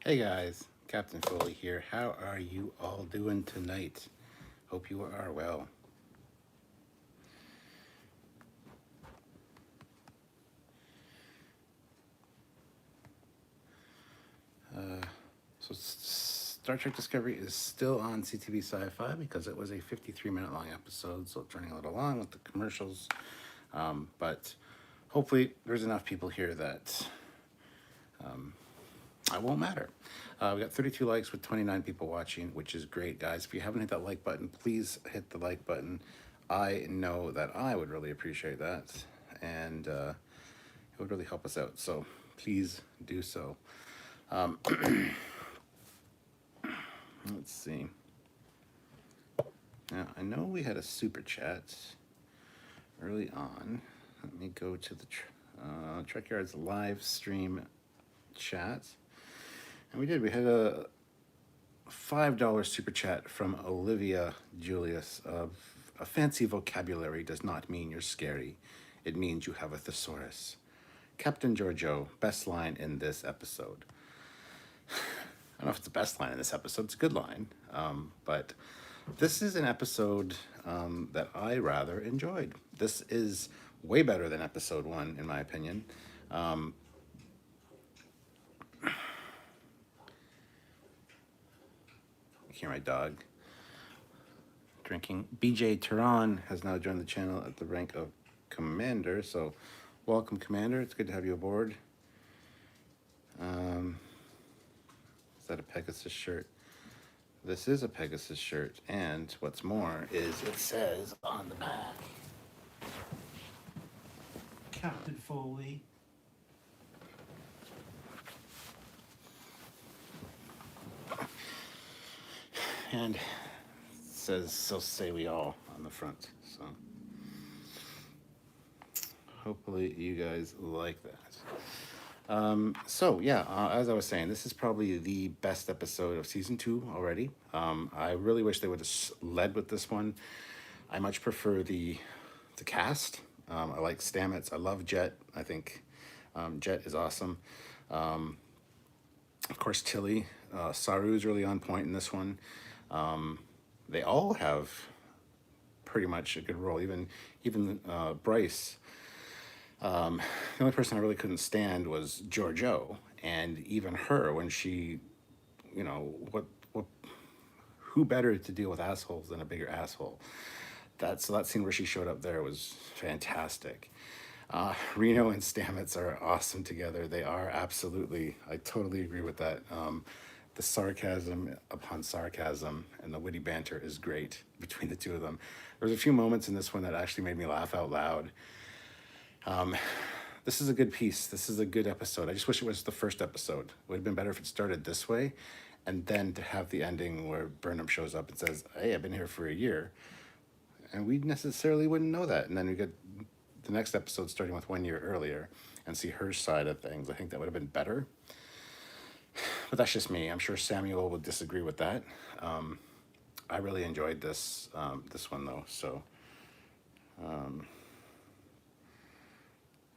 Hey guys, Captain Foley here. How are you all doing tonight? Hope you are well. So Star Trek Discovery is still on CTV Sci-Fi because it was a 53-minute long episode, so it's running a little long with the commercials. But hopefully there's enough people here that it won't matter. We got 32 likes with 29 people watching, which is great, guys. If you haven't hit that like button, please hit the like button. I know that I would really appreciate that, and it would really help us out. So please do so. Let's see. Now, I know we had a super chat early on. Let me go to the Trekyards live stream chat. And we did. We had a $5 super chat from Olivia Julius of a fancy vocabulary does not mean you're scary. It means you have a thesaurus. Captain Giorgio, best line in this episode. I don't know if it's the best line in this episode. It's a good line. But this is an episode that I rather enjoyed. This is way better than episode 1, in my opinion. Hear my dog drinking. BJ Tehran has now joined the channel at the rank of Commander. So welcome, Commander. It's good to have you aboard. Is that a Pegasus shirt? This is a Pegasus shirt, and what's more is it says on the back, Captain Foley. And it says, so say we all on the front. So hopefully you guys like that. As I was saying, this is probably the best episode of season 2 already. I really wish they would have led with this one. I much prefer the cast. I like Stamets. I love Jet. I think Jet is awesome. Of course, Tilly. Saru is really on point in this one. They all have pretty much a good role. Even Bryce. The only person I really couldn't stand was Giorgio, and even her when she, who better to deal with assholes than a bigger asshole? That scene where she showed up there was fantastic. Reno and Stamets are awesome together. They are absolutely. I totally agree with that. The sarcasm upon sarcasm and the witty banter is great between the two of them. There was a few moments in this one that actually made me laugh out loud. This is a good piece. This is a good episode. I just wish it was the first episode. It would have been better if it started this way, and then to have the ending where Burnham shows up and says, "Hey, I've been here for a year," and we necessarily wouldn't know that. And then we get the next episode starting with 1 year earlier and see her side of things. I think that would have been better. But that's just me. I'm sure Samuel would disagree with that. I really enjoyed this one though. So.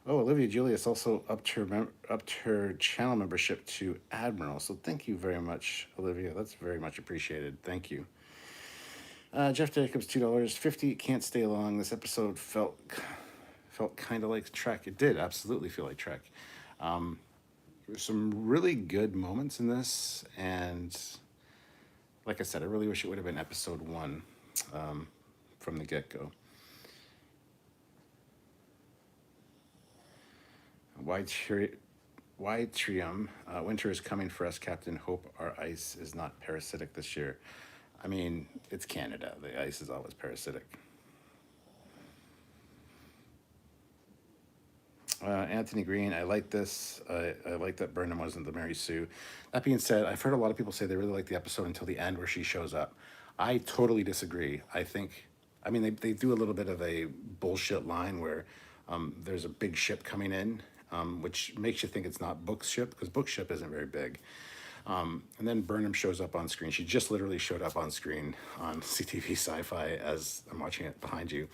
Olivia Julius also upped her channel membership to Admiral. So thank you very much, Olivia. That's very much appreciated. Thank you. Jeff Jacobs, $2.50. Can't stay long. This episode felt kind of like Trek. It did absolutely feel like Trek. There's some really good moments in this, and like I said, I really wish it would have been episode 1 from the get-go. Why Trium? Winter is coming for us, Captain. Hope our ice is not parasitic this year. I mean, it's Canada. The ice is always parasitic. Anthony Green, I like this. I like that Burnham wasn't the Mary Sue. That being said, I've heard a lot of people say they really like the episode until the end where she shows up. I totally disagree. They do a little bit of a bullshit line where there's a big ship coming in, which makes you think it's not Book's ship, because Book's ship isn't very big. And then Burnham shows up on screen. She just literally showed up on screen on CTV Sci-Fi as I'm watching it behind you.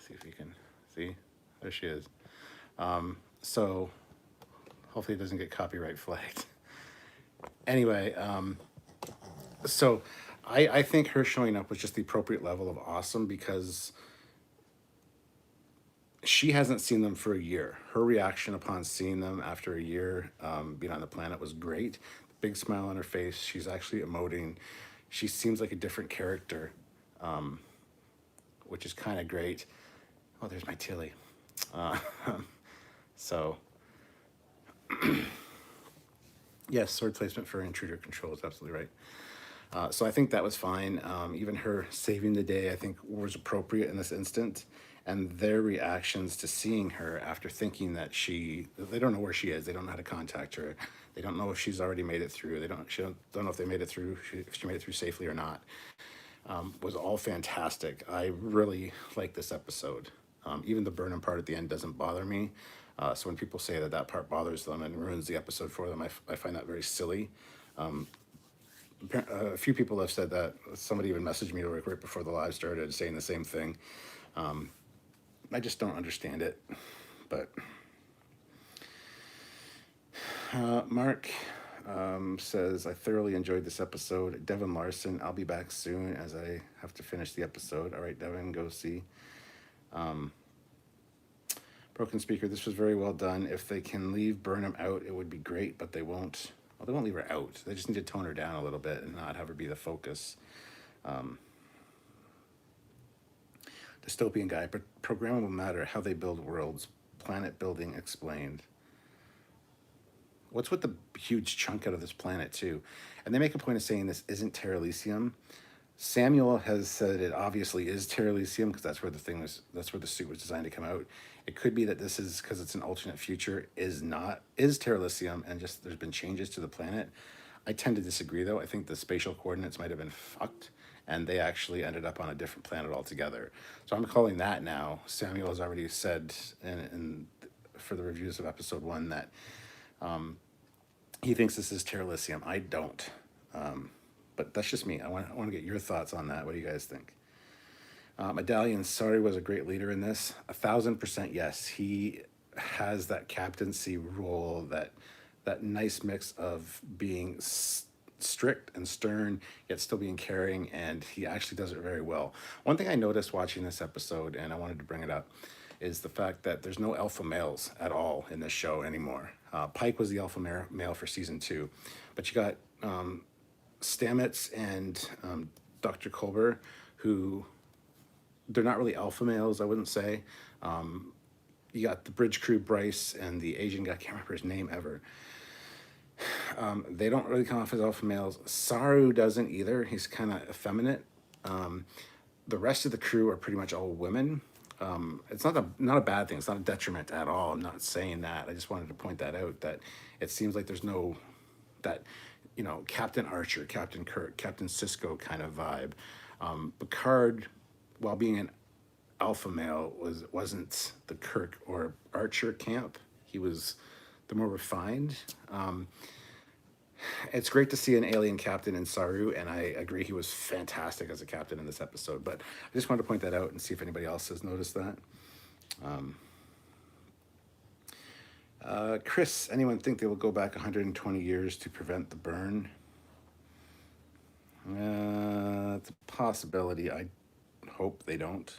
See if you can see. There she is. So Hopefully it doesn't get copyright flagged. Anyway, so I think her showing up was just the appropriate level of awesome because she hasn't seen them for a year. Her reaction upon seeing them after a year being on the planet was great. Big smile on her face. She's actually emoting. She seems like a different character, which is kind of great. Oh, there's my Tilly. Uh, so, yes, sword placement for intruder control is absolutely right. So I think that was fine. Even her saving the day, I think, was appropriate in this instant. And their reactions to seeing her after thinking that they don't know where she is. They don't know how to contact her. They don't know if she's already made it through. They don't know if they made it through, if she made it through safely or not. Was all fantastic. I really like this episode. Even the Burnham part at the end doesn't bother me. So when people say that that part bothers them and ruins the episode for them, I find that very silly. A few people have said that. Somebody even messaged me right before the live started saying the same thing. I just don't understand it. But Mark says, I thoroughly enjoyed this episode. Devin Larson, I'll be back soon as I have to finish the episode. All right, Devin, go see. Broken Speaker, this was very well done. If they can leave Burnham out, it would be great, but they won't. Well, they won't leave her out. They just need to tone her down a little bit and not have her be the focus. Dystopian guy, but programmable matter, how they build worlds, planet building explained. What's with the huge chunk out of this planet, too? And they make a point of saying this isn't Terralisium. Samuel has said it obviously is Terralisium because that's where the suit was designed to come out. It could be that this is, because it's an alternate future, is Terralisium, and just there's been changes to the planet. I tend to disagree, though. I think the spatial coordinates might have been fucked, and they actually ended up on a different planet altogether. So I'm calling that now. Samuel has already said for the reviews of episode 1 that he thinks this is Terralisium. I don't. But that's just me. I want to get your thoughts on that. What do you guys think? Medallion, sorry, was a great leader in this. 1,000% yes. He has that captaincy role, that nice mix of being strict and stern, yet still being caring, and he actually does it very well. One thing I noticed watching this episode, and I wanted to bring it up, is the fact that there's no alpha males at all in this show anymore. Pike was the alpha male for season 2, but you got Stamets and Dr. Culber, who they're not really alpha males, I wouldn't say. You got the bridge crew, Bryce, and the Asian guy, I can't remember his name ever. They don't really come off as alpha males. Saru doesn't either. He's kind of effeminate. The rest of the crew are pretty much all women. It's not a bad thing. It's not a detriment at all. I'm not saying that. I just wanted to point that out, that it seems like there's no, that, Captain Archer, Captain Kirk, Captain Sisko kind of vibe. Picard, while being an alpha male, wasn't the Kirk or Archer camp. He was the more refined. It's great to see an alien captain in Saru, and I agree he was fantastic as a captain in this episode. But I just wanted to point that out and see if anybody else has noticed that. Chris, anyone think they will go back 120 years to prevent the burn? It's a possibility. I hope they don't.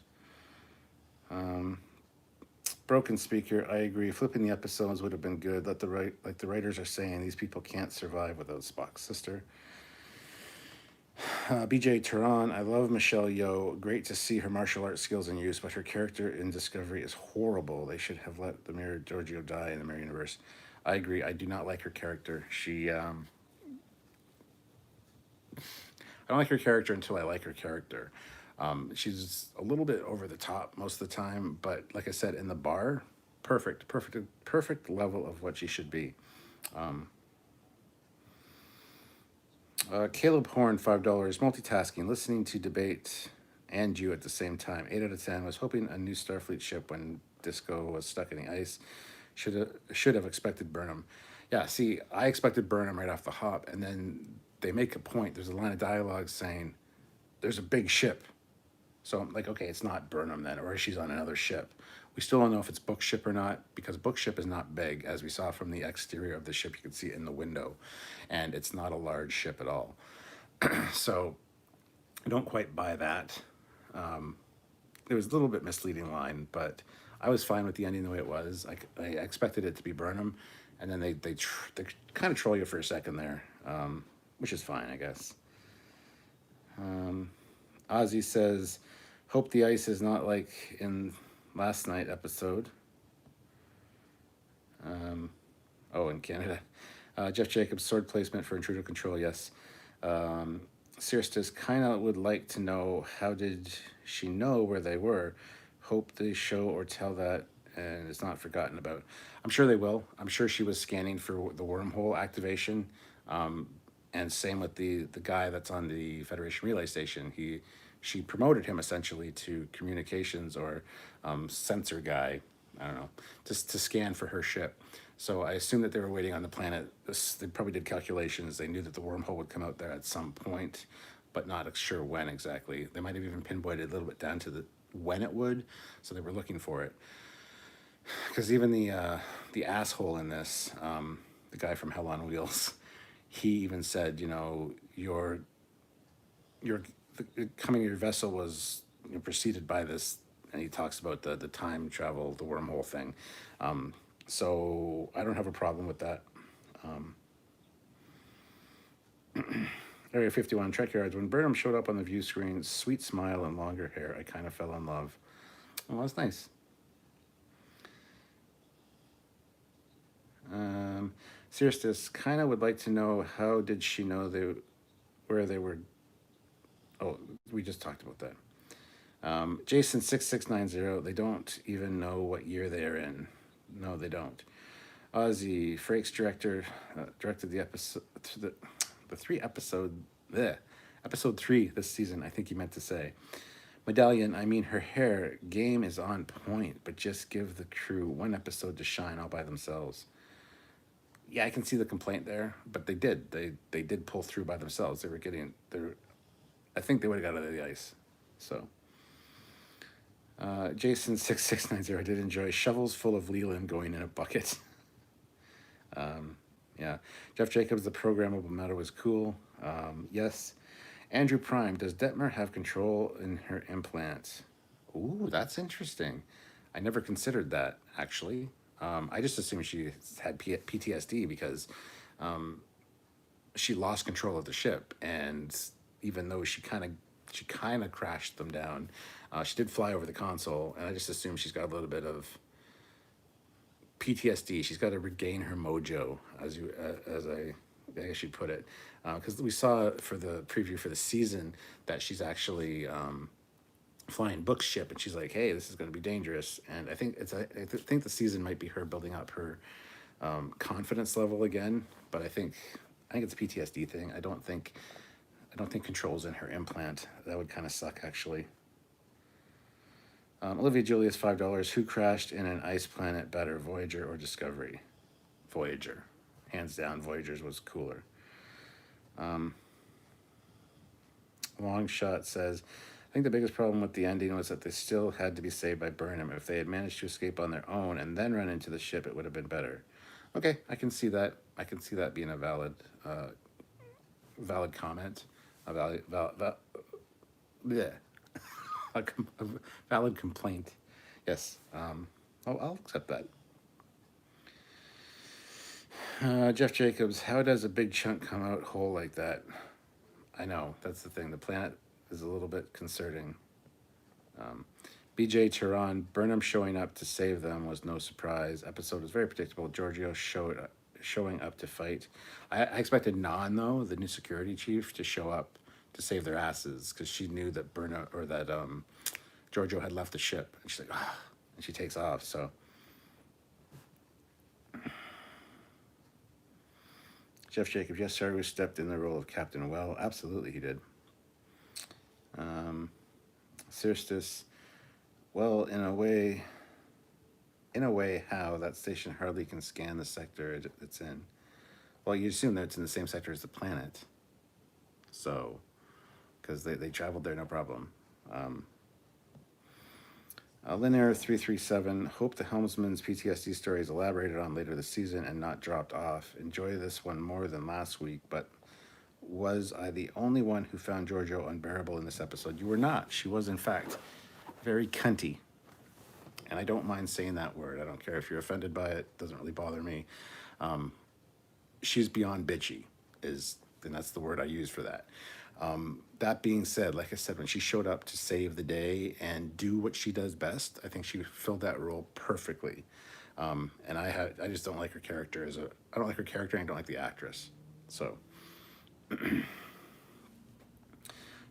Broken Speaker, I agree. Flipping the episodes would have been good. Like the writers are saying, these people can't survive without Spock's sister. BJ Turan, I love Michelle Yeoh. Great to see her martial arts skills in use, but her character in Discovery is horrible. They should have let the Mirror Giorgio die in the Mirror Universe. I agree. I do not like her character. I don't like her character until I like her character. She's a little bit over the top most of the time, but like I said, in the bar, perfect level of what she should be. Caleb Horn, $5. Multitasking, listening to debate and you at the same time. 8 out of 10. Was hoping a new Starfleet ship when Disco was stuck in the ice. Should have expected Burnham. Yeah, see, I expected Burnham right off the hop, and then they make a point. There's a line of dialogue saying, there's a big ship. So I'm like, okay, it's not Burnham then, or she's on another ship. We still don't know if it's book ship or not, because book ship is not big. As we saw from the exterior of the ship, you could see it in the window, and it's not a large ship at all. So I don't quite buy that. It was a little bit misleading line, but I was fine with the ending the way it was. I expected it to be Burnham, and then they kind of troll you for a second there, which is fine, I guess. Ozzy says, "Hope the ice is not like in last night episode." Oh, in Canada. Jeff Jacobs, sword placement for intruder control, yes. Sirstis kind of would like to know, how did she know where they were? Hope they show or tell that and it's not forgotten about. I'm sure they will. I'm sure she was scanning for the wormhole activation. And same with the guy that's on the Federation relay station. She promoted him essentially to communications or sensor guy. I don't know, just to scan for her ship. So I assume that they were waiting on the planet. They probably did calculations. They knew that the wormhole would come out there at some point, but not sure when exactly. They might have even pinpointed a little bit down to the when it would, so they were looking for it. Because even the asshole in this, the guy from Hell on Wheels, he even said, you know, your coming to your vessel was preceded by this, and he talks about the time travel, the wormhole thing. So I don't have a problem with that. Area 51, Trekyards. When Burnham showed up on the view screen, sweet smile and longer hair, I kind of fell in love. Oh, that's nice. Sirstis kind of would like to know, how did she know where they were? Oh, we just talked about that. Jason 6690. They don't even know what year they are in. No, they don't. Ozzy Frakes directed the episode, the episode 3 this season. I think he meant to say. Medallion, I mean, her hair game is on point, but just give the crew one episode to shine all by themselves. Yeah, I can see the complaint there, but they did. They did pull through by themselves. They were getting there. I think they would have got out of the ice. So, Jason 6690. I did enjoy shovels full of Leland going in a bucket. Yeah, Jeff Jacobs, the programmable matter was cool. Yes. Andrew Prime, does Detmer have control in her implants? Ooh, that's interesting. I never considered that, actually. I just assumed she had PTSD because she lost control of the ship, and even though she kind of crashed them down, she did fly over the console, and I just assumed she's got a little bit of PTSD. She's got to regain her mojo, as I guess you'd put it, because we saw for the preview for the season that she's actually flying Book's ship, and she's like, "Hey, this is going to be dangerous." And I think think the season might be her building up her confidence level again. But I think it's a PTSD thing. I don't think control's in her implant. That would kind of suck, actually. Olivia Julius, $5. Who crashed in an ice planet better, Voyager or Discovery? Voyager. Hands down, Voyager's was cooler. Long Shot says, I think the biggest problem with the ending was that they still had to be saved by Burnham. If they had managed to escape on their own and then run into the ship, it would have been better. Okay, I can see that. I can see that being a valid comment. Yeah. A valid complaint. Yes. I'll accept that. Jeff Jacobs, how does a big chunk come out whole like that? I know, that's the thing. The planet is a little bit concerning. BJ Tehran, Burnham showing up to save them was no surprise. Episode was very predictable. Giorgio showing up to fight. I expected Nan, though, the new security chief, to show up to save their asses, because she knew that Giorgio had left the ship, and she's like, ah, and she takes off. So Jeff Jacobs, yes, sir, who stepped in the role of Captain Well. Absolutely, he did. Sirstis, well, in a way, how that station hardly can scan the sector it's in. Well, you assume that it's in the same sector as the planet. So, because they traveled there, no problem. Linear 337. Hope the helmsman's PTSD story is elaborated on later this season and not dropped off. Enjoy this one more than last week, but was I the only one who found Giorgio unbearable in this episode? You were not. She was, in fact, very cunty. And I don't mind saying that word. I don't care if you're offended by it. It doesn't really bother me. She's beyond bitchy, and that's the word I use for that. That being said, like I said, when she showed up to save the day and do what she does best, I think she filled that role perfectly. And I just don't like her character I don't like her character and I don't like the actress. So,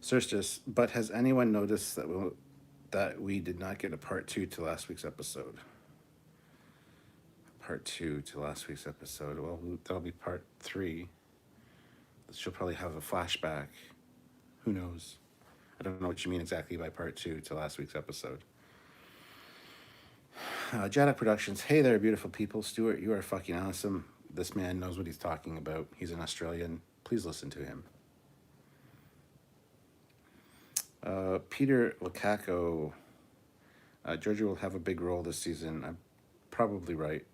Cerstus, but has anyone noticed that we did not get a part 2 to last week's episode? Part 2 to last week's episode. Well, that'll be part 3. She'll probably have a flashback. Who knows? I don't know what you mean exactly by part 2 to last week's episode. Jada Productions. Hey there, beautiful people. Stuart, you are fucking awesome. This man knows what he's talking about. He's an Australian. Please listen to him. Peter Lukaku. Georgia will have a big role this season. I'm probably right.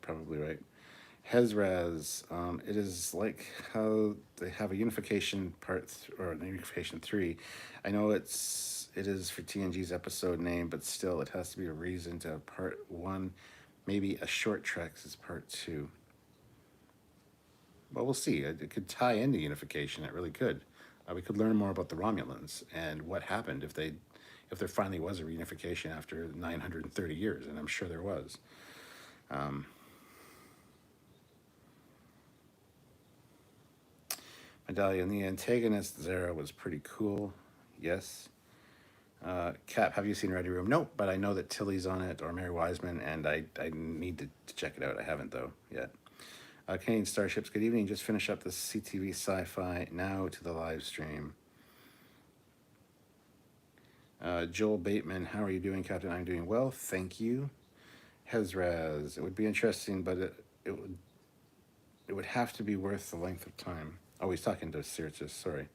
Hezraz, it is like how they have a unification or a unification 3. I know it is for TNG's episode name, but still it has to be a reason to have part 1, maybe a short treks as part 2. Well, we'll see. It could tie into unification. It really could. We could learn more about the Romulans and what happened if there finally was a reunification after 930 years, and I'm sure there was. Medallion, the antagonist Zara was pretty cool. Yes. Cap, have you seen Ready Room? Nope, but I know that Tilly's on it, or Mary Wiseman, and I need to check it out. I haven't, though, yet. Canadian Starships, good evening. Just finish up the CTV Sci-Fi. Now to the live stream. Joel Bateman, how are you doing, Captain? I'm doing well, thank you. Hezraz, it would be interesting, but it would have to be worth the length of time. Oh, he's talking to Syrtis, sorry.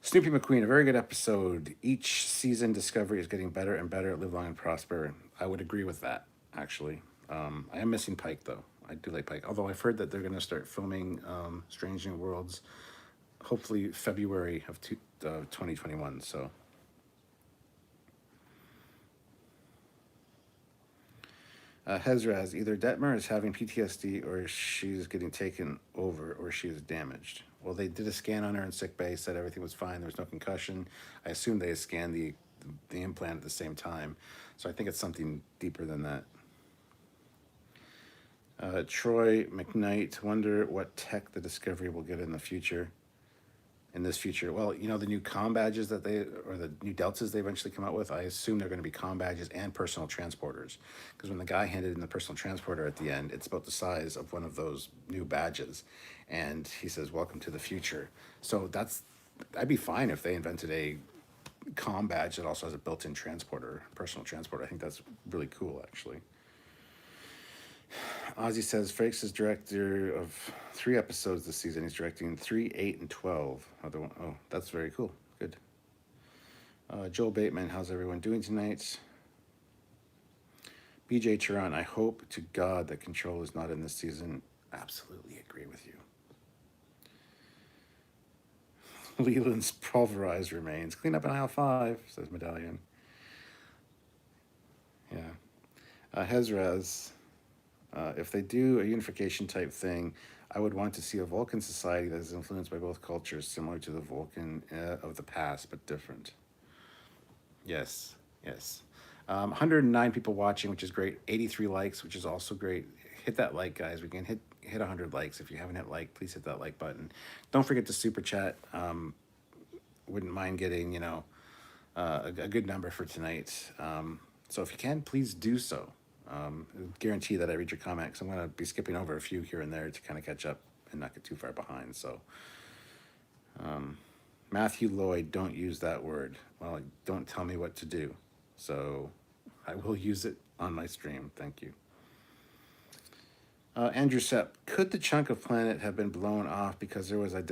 Snoopy McQueen, a very good episode. Each season, Discovery is getting better and better at Live Long and Prosper. I would agree with that, actually. I am missing Pike, though. I do like Pike. Although I've heard that they're going to start filming Strange New Worlds, hopefully February of 2021, so... Hezraz, either Detmer is having PTSD or she's getting taken over or she is damaged. Well, they did a scan on her in sickbay, said everything was fine, there was no concussion. I assume they scanned the implant at the same time. So I think it's something deeper than that. Troy McKnight, wonder what tech the Discovery will get in this future. Well, you know, the new comm badges or the new deltas they eventually come out with, I assume they're going to be comm badges and personal transporters. Because when the guy handed in the personal transporter at the end, it's about the size of one of those new badges. And he says, welcome to the future. So I'd be fine if they invented a comm badge that also has a built-in personal transporter. I think that's really cool, actually. Ozzy says Frakes is director of 3 episodes this season. He's directing 3, 8, and 12. Oh, that's very cool. Good. Joel Bateman, how's everyone doing tonight? BJ Turan, I hope to God that Control is not in this season. Absolutely agree with you. Leland's pulverized remains. Clean up in aisle 5, says Medallion. Yeah. Hezraz. If they do a unification type thing, I would want to see a Vulcan society that is influenced by both cultures, similar to the Vulcan of the past, but different. Yes. 109 people watching, which is great. 83 likes, which is also great. Hit that like, guys. We can hit 100 likes. If you haven't hit like, please hit that like button. Don't forget to super chat. Wouldn't mind getting, a good number for tonight. So if you can, please do so. Guarantee that I read your comment because I'm going to be skipping over a few here and there to kind of catch up and not get too far behind. So, Matthew Lloyd, don't use that word. Well, don't tell me what to do. So, I will use it on my stream. Thank you. Andrew Sepp, could the chunk of planet have been blown off because there was a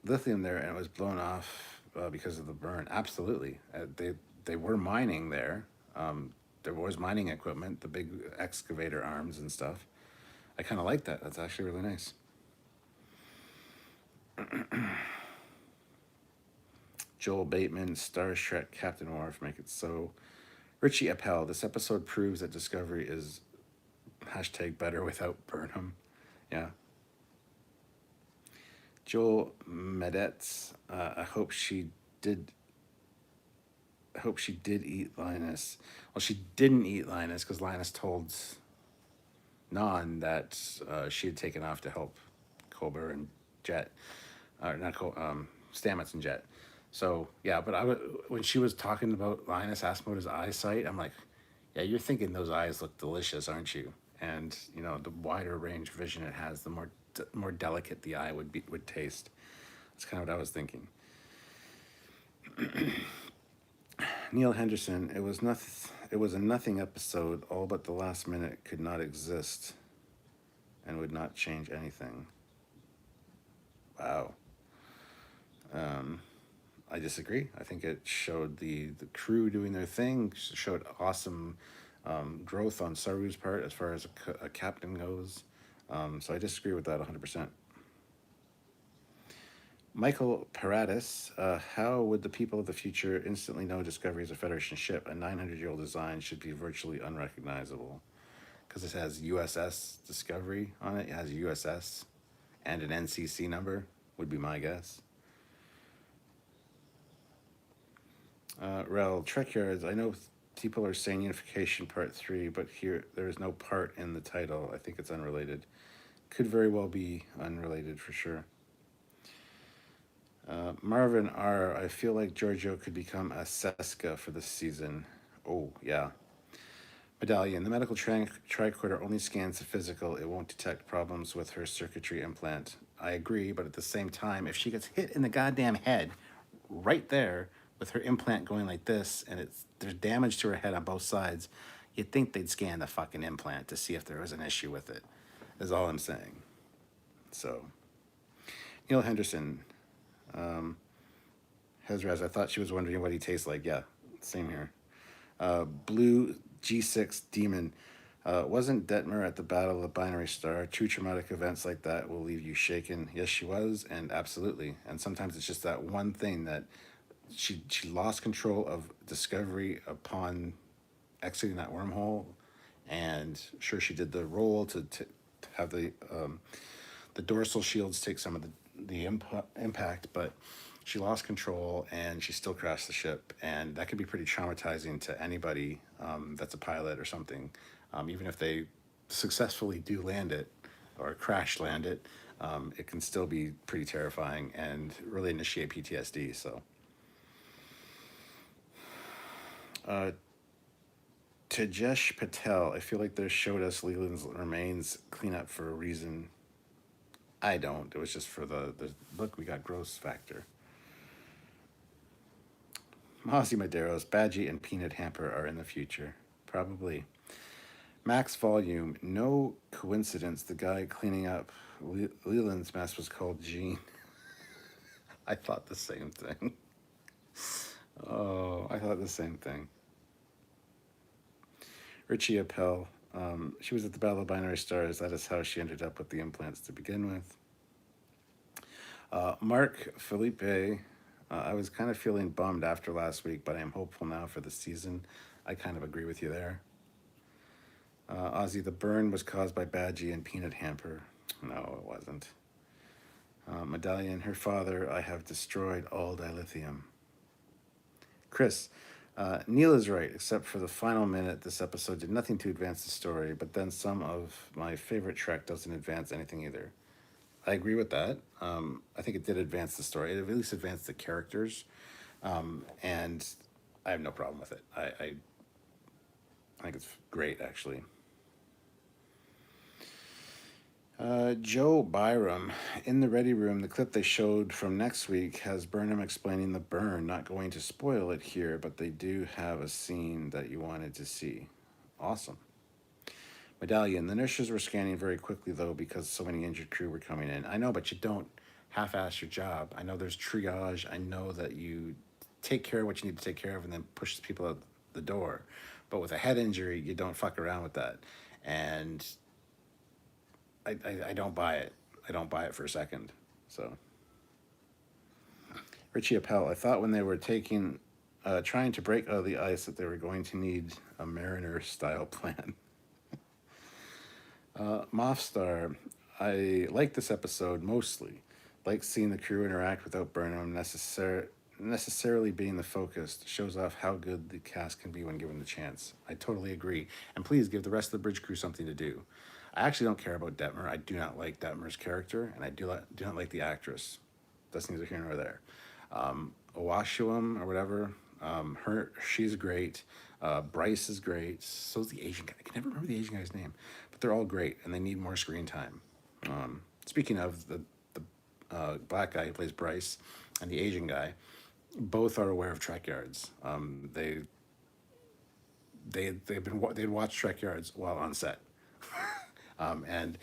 lithium there and it was blown off because of the burn? Absolutely. They were mining there. there was mining equipment, the big excavator arms and stuff. I kind of like that. That's actually really nice. Joel Bateman, Star Trek, Captain Worf, make it so. Richie Appel, this episode proves that Discovery is hashtag better without Burnham. Yeah. Joel Medetz, I hope she did. I hope she did eat Linus. Well, she didn't eat Linus because Linus told Non that she had taken off to help Colbert and Jet, not Stamets and Jet. So yeah, but when she was talking about Linus, asking about his eyesight, I'm like, yeah, you're thinking those eyes look delicious, aren't you? And you know, the wider range vision it has, the more delicate the eye would taste. That's kind of what I was thinking. Neil Henderson, it was a nothing episode. All but the last minute could not exist, and would not change anything. Wow. I disagree. I think it showed the crew doing their thing. Showed awesome growth on Saru's part as far as a captain goes. So I disagree with that 100%. Michael Paradis, how would the people of the future instantly know Discovery is a Federation ship? A 900-year-old design should be virtually unrecognizable because it has USS Discovery on it. It has USS and an NCC number, would be my guess. Rel, Trekyards, I know people are saying Unification Part 3, but here there is no part in the title. I think it's unrelated. Could very well be unrelated for sure. Marvin R., I feel like Giorgio could become a Seska for this season. Oh, yeah. Medallion, the medical tricorder only scans the physical. It won't detect problems with her circuitry implant. I agree, but at the same time, if she gets hit in the goddamn head right there with her implant going like this, and there's damage to her head on both sides, you'd think they'd scan the fucking implant to see if there was an issue with it, is all I'm saying. So, Neil Henderson, Hezraz, I thought she was wondering what he tastes like. Yeah, same here. Blue G6 Demon. Wasn't Detmer at the Battle of the Binary Star? True traumatic events like that will leave you shaken. Yes, she was, and absolutely. And sometimes it's just that one thing that she lost control of Discovery upon exiting that wormhole. And sure, she did the roll to have the dorsal shields take some of the impact, but she lost control and she still crashed the ship, and that could be pretty traumatizing to anybody that's a pilot or something. Even if they successfully do land it or crash land it, it can still be pretty terrifying and really initiate PTSD. So Tejesh Patel, I feel like they showed us Leland's remains cleanup for a reason. I don't. It was just for the look, we got gross factor. Mozzie Maderos, Badgie, and Peanut Hamper are in the future. Probably. Max Volume, no coincidence the guy cleaning up Leland's mess was called Gene. I thought the same thing. Oh, I thought the same thing. Richie Appel, she was at the Battle of Binary Stars. That is how she ended up with the implants to begin with. Mark Felipe, I was kind of feeling bummed after last week, but I am hopeful now for the season. I kind of agree with you there. Ozzy, the burn was caused by Badgie and Peanut Hamper. No, it wasn't. Medallion, her father, I have destroyed all dilithium. Chris, Neil is right, except for the final minute. This episode did nothing to advance the story, but then some of my favorite Trek doesn't advance anything either. I agree with that. I think it did advance the story. It at least advanced the characters, and I have no problem with it. I think it's great, actually. Joe Byram, in the ready room, the clip they showed from next week has Burnham explaining the burn. Not going to spoil it here, but they do have a scene that you wanted to see. Awesome. Medallion, the nurses were scanning very quickly, though, because so many injured crew were coming in. I know, but you don't half-ass your job. I know there's triage. I know that you take care of what you need to take care of and then push people out the door. But with a head injury, you don't fuck around with that. And I don't buy it. I don't buy it for a second. So Richie Appel, I thought when they were trying to break out of the ice that they were going to need a Mariner style plan. Mothstar, I like this episode mostly. Like seeing the crew interact without Burnham necessarily being the focus. Shows off how good the cast can be when given the chance. I totally agree. And please give the rest of the bridge crew something to do. I actually don't care about Detmer. I do not like Detmer's character, and I do not like the actress. That's neither here nor there. Owashuam or whatever, she's great. Bryce is great. So's the Asian guy. I can never remember the Asian guy's name, but they're all great, and they need more screen time. Speaking of the black guy who plays Bryce and the Asian guy, both are aware of Trekyards. They'd watched Trekyards while on set, and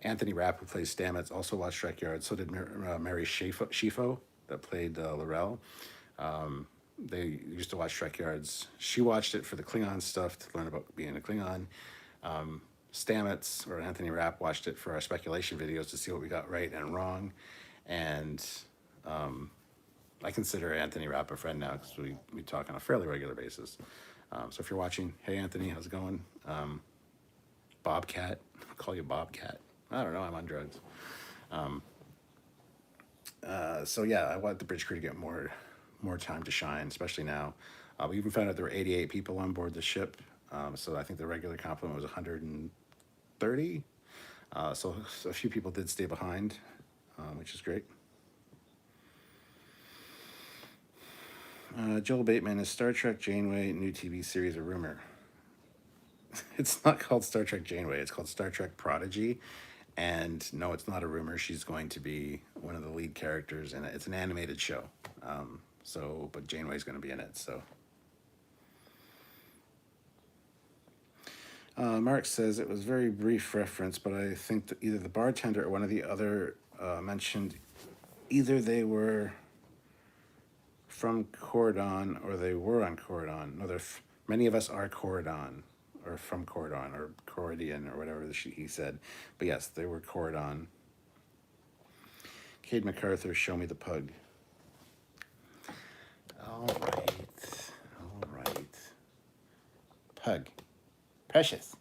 Anthony Rapp, who plays Stamets, also watched Trekyards. So did Mary Shifo that played Laurel. They used to watch Trekyards. She watched it for the Klingon stuff to learn about being a Klingon. Stamets or Anthony Rapp watched it for our speculation videos to see what we got right and wrong. And I consider Anthony Rapp a friend now because we talk on a fairly regular basis. So if you're watching, hey Anthony, how's it going? Bobcat, I'll call you Bobcat. I don't know, I'm on drugs. So yeah, I want the bridge crew to get more time to shine, especially now. We even found out there were 88 people on board the ship. So I think the regular complement was 130. So a few people did stay behind, which is great. Joel Bateman, is Star Trek Janeway new TV series a rumor? It's not called Star Trek Janeway. It's called Star Trek Prodigy. And no, it's not a rumor. She's going to be one of the lead characters in it. It's an animated show. But Janeway's going to be in it. So Mark says it was very brief reference, but I think that either the bartender or one of the other mentioned either they were from Cordon or they were on Cordon. No, many of us are Cordon or from Cordon or Cordian or whatever he said. But yes, they were Cordon. Cade MacArthur, show me the pug. All right. Pug. Precious.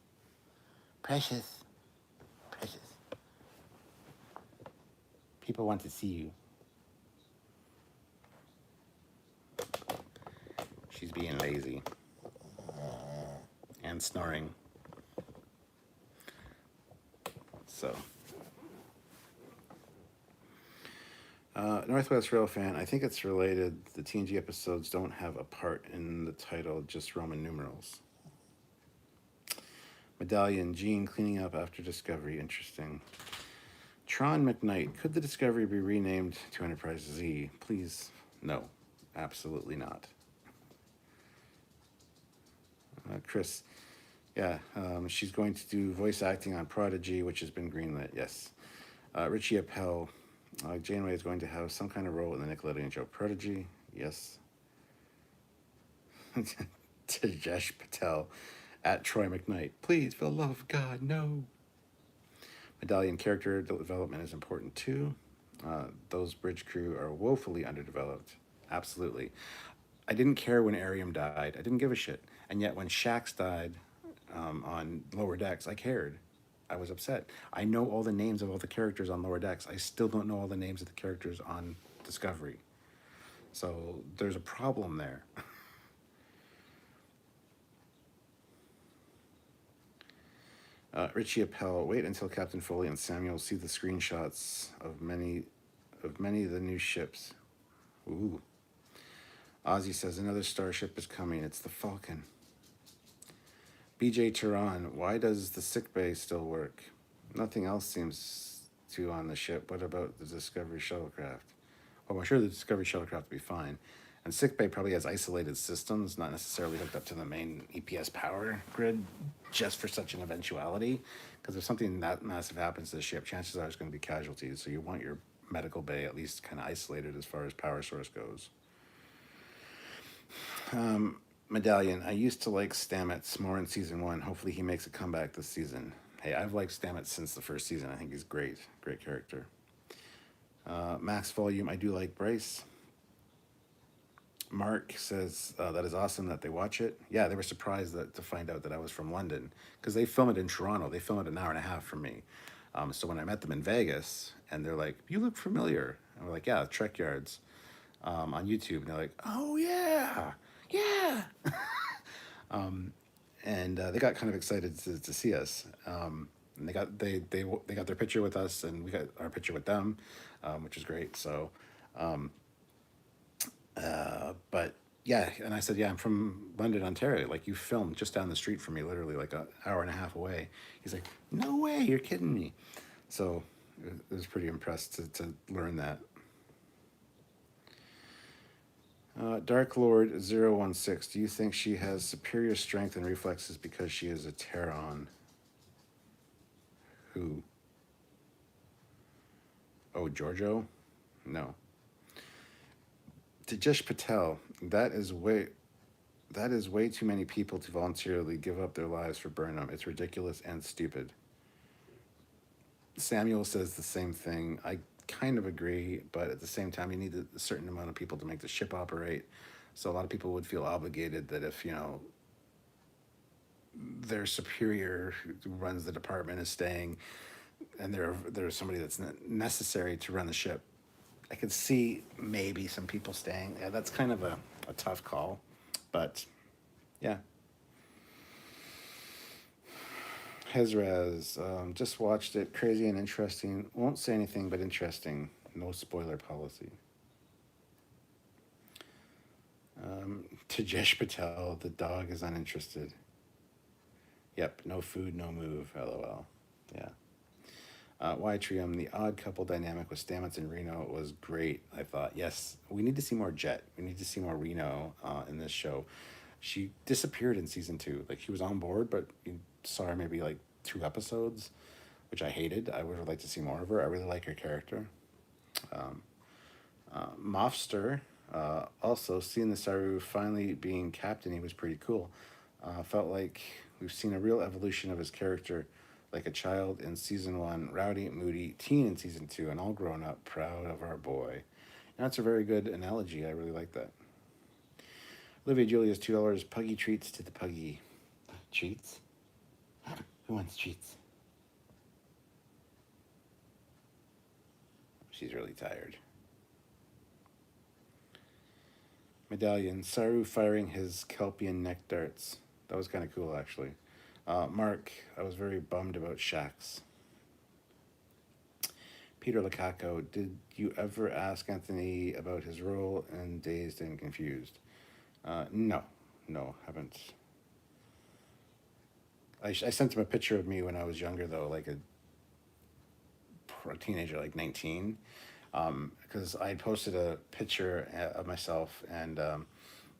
People want to see you. She's being lazy. And snoring. So. Northwest Rail fan, I think it's related. The TNG episodes don't have a part in the title, just Roman numerals. Medallion, Gene cleaning up after Discovery, interesting. Tron McKnight, could the Discovery be renamed to Enterprise Z? Please, no, absolutely not. Chris, yeah, she's going to do voice acting on Prodigy, which has been greenlit, yes. Richie Appel, Janeway is going to have some kind of role in the Nickelodeon show Prodigy, yes. Tejesh Patel, at Troy McKnight, please, for the love of God, no. Medallion character development is important too. Those bridge crew are woefully underdeveloped. Absolutely. I didn't care when Arium died. I didn't give a shit. And yet when Shax died on Lower Decks, I cared. I was upset. I know all the names of all the characters on Lower Decks. I still don't know all the names of the characters on Discovery. So there's a problem there. Richie Appel, wait until Captain Foley and Samuel see the screenshots of many of the new ships. Ooh. Ozzy says another starship is coming. It's the Falcon. BJ Turan, why does the sickbay still work? Nothing else seems to on the ship. What about the Discovery shuttlecraft? Well, I'm sure the Discovery shuttlecraft will be fine. And sickbay probably has isolated systems, not necessarily hooked up to the main EPS power grid, just for such an eventuality. Because if something that massive happens to the ship, chances are it's going to be casualties. So you want your medical bay at least kind of isolated as far as power source goes. Medallion, I used to like Stamets more in season one. Hopefully he makes a comeback this season. Hey, I've liked Stamets since the first season. I think he's great. Great character. Max Volume, I do like Bryce. Mark says that is awesome that they watch it. Yeah, they were surprised to find out that I was from London because they film it in Toronto. They film it an hour and a half from me. So when I met them in Vegas, and they're like, "You look familiar," and we're like, "Yeah, Trekyards on YouTube," and they're like, "Oh yeah, yeah," and they got kind of excited to see us. And they got their picture with us, and we got our picture with them, which is great. So but yeah, and I said, yeah, I'm from London, Ontario. Like you filmed just down the street from me, literally like an hour and a half away. He's like, no way, you're kidding me. So I was pretty impressed to learn that. Dark Lord 016, do you think she has superior strength and reflexes because she is a Terran? Who? Oh, Giorgio? No. Tejesh Patel, that is way too many people to voluntarily give up their lives for Burnham. It's ridiculous and stupid. Samuel says the same thing. I kind of agree, but at the same time, you need a certain amount of people to make the ship operate. So a lot of people would feel obligated that if, their superior who runs the department is staying and there's somebody that's necessary to run the ship, I could see maybe some people staying. Yeah, that's kind of a tough call, but yeah. Hezraz, just watched it. Crazy and interesting. Won't say anything, but interesting. No spoiler policy. Tejesh Patel, the dog is uninterested. Yep, no food, no move. LOL. Yeah. Trium, the odd couple dynamic with Stamets and Reno was great, I thought. Yes, we need to see more Jet. We need to see more Reno in this show. She disappeared in season 2. Like, she was on board, but you saw her maybe like 2 episodes, which I hated. I would have liked to see more of her. I really like her character. Mofster, also seeing the Saru finally being captain, he was pretty cool. Felt like we've seen a real evolution of his character, like a child in season 1, rowdy, moody, teen in season 2, and all grown up, proud of our boy. And that's a very good analogy. I really like that. Olivia Julia's $2 puggy treats to the puggy. Treats? Who wants treats? She's really tired. Medallion, Saru firing his Kelpian neck darts. That was kind of cool, actually. Mark, I was very bummed about Shax. Peter Lukaku, did you ever ask Anthony about his role in Dazed and Confused? No, haven't. I sent him a picture of me when I was younger, though, like a teenager, like 19, because I posted a picture of myself, and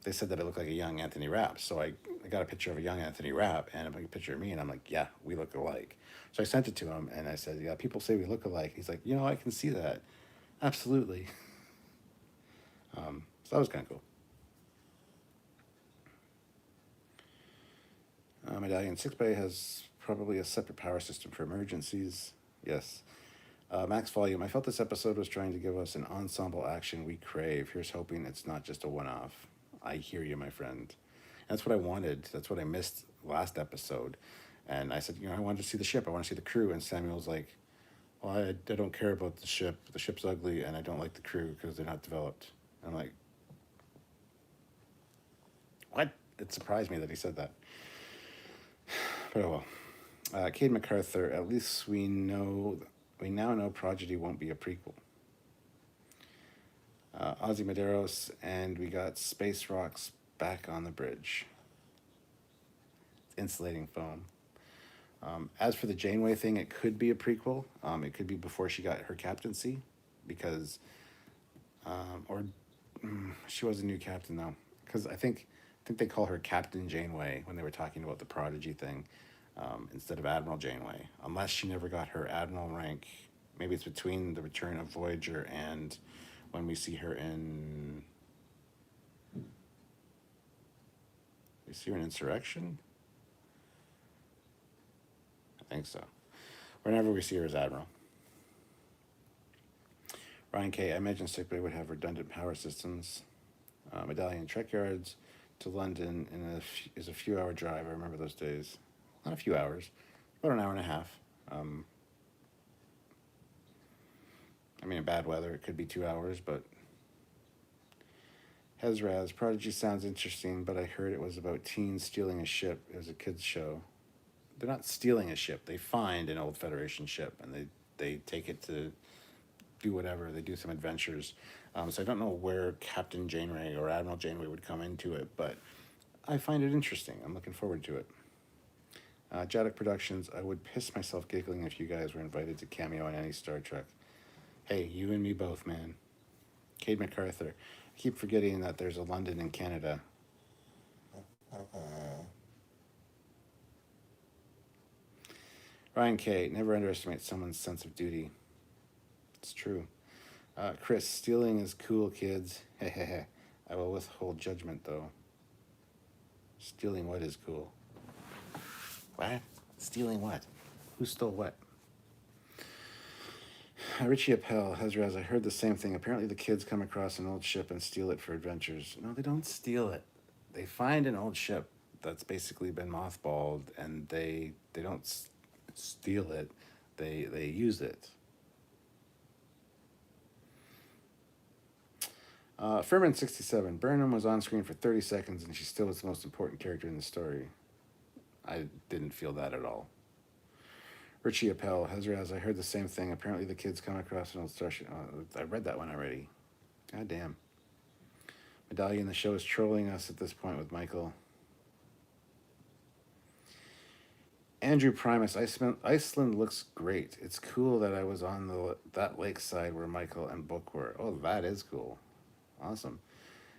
they said that I looked like a young Anthony Rapp. So I got a picture of a young Anthony Rapp and a picture of me, and I'm like, yeah, we look alike. So I sent it to him, and I said, yeah, people say we look alike. He's like, I can see that. Absolutely. So that was kind of cool. Medallion 6-Bay has probably a separate power system for emergencies. Yes. Max Volume, I felt this episode was trying to give us an ensemble action we crave. Here's hoping it's not just a one-off. I hear you, my friend. That's what I wanted. That's what I missed last episode. And I said, I wanted to see the ship. I want to see the crew. And Samuel's like, well, I don't care about the ship. The ship's ugly, and I don't like the crew because they're not developed. I'm like, what? It surprised me that he said that. But oh well. Cade MacArthur, at least we now know Prodigy won't be a prequel. Ozzy Medeiros, and we got Space Rocks back on the bridge. Insulating foam. As for the Janeway thing, it could be a prequel. It could be before she got her captaincy, because, she was a new captain though, because I think they call her Captain Janeway when they were talking about the Prodigy thing, instead of Admiral Janeway, unless she never got her admiral rank. Maybe it's between the return of Voyager and when we see her in We see her in Insurrection? I think so. Whenever we see her as Admiral. Ryan K. I imagine Sickbay would have redundant power systems. Medallion Trekyards to London is a few-hour drive. I remember those days. Not a few hours, about an hour and a half. I mean, in bad weather, it could be 2 hours, but Hezraz, Prodigy sounds interesting, but I heard it was about teens stealing a ship. It was a kids' show. They're not stealing a ship. They find an old Federation ship, and they take it to do whatever. They do some adventures. So I don't know where Captain Janeway or Admiral Janeway would come into it, but I find it interesting. I'm looking forward to it. Jaddock Productions, I would piss myself giggling if you guys were invited to cameo on any Star Trek. Hey, you and me both, man. Cade MacArthur. I keep forgetting that there's a London in Canada. Ryan K. Never underestimate someone's sense of duty. It's true. Chris, stealing is cool, kids. Hehehe. I will withhold judgment, though. Stealing what is cool? What? Stealing what? Who stole what? Richie Appel, Hezraz, I heard the same thing. Apparently the kids come across an old ship and steal it for adventures. No, they don't steal it. They find an old ship that's basically been mothballed, and they don't steal it. They use it. Furman 67. Burnham was on screen for 30 seconds, and she still was the most important character in the story. I didn't feel that at all. Richie Appel, Hezraz, I heard the same thing. Apparently the kids come across an old starship. I read that one already. God damn. Medallion, the show is trolling us at this point with Michael. Andrew Primus, Iceland looks great. It's cool that I was on that lakeside where Michael and Book were. Oh, that is cool. Awesome.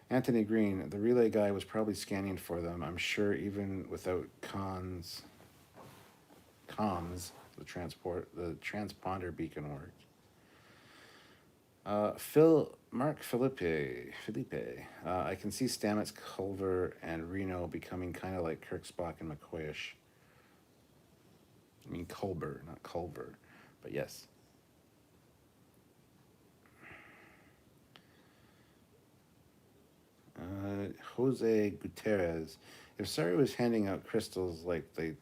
Anthony Green, the relay guy was probably scanning for them. I'm sure even without comms, the transponder beacon worked. Mark Felipe. I can see Stamets, Culver, and Reno becoming kind of like Kirk, Spock, and McCoyish. I mean Culber, not Culver, but yes. Jose Gutierrez. If Sari was handing out crystals like they're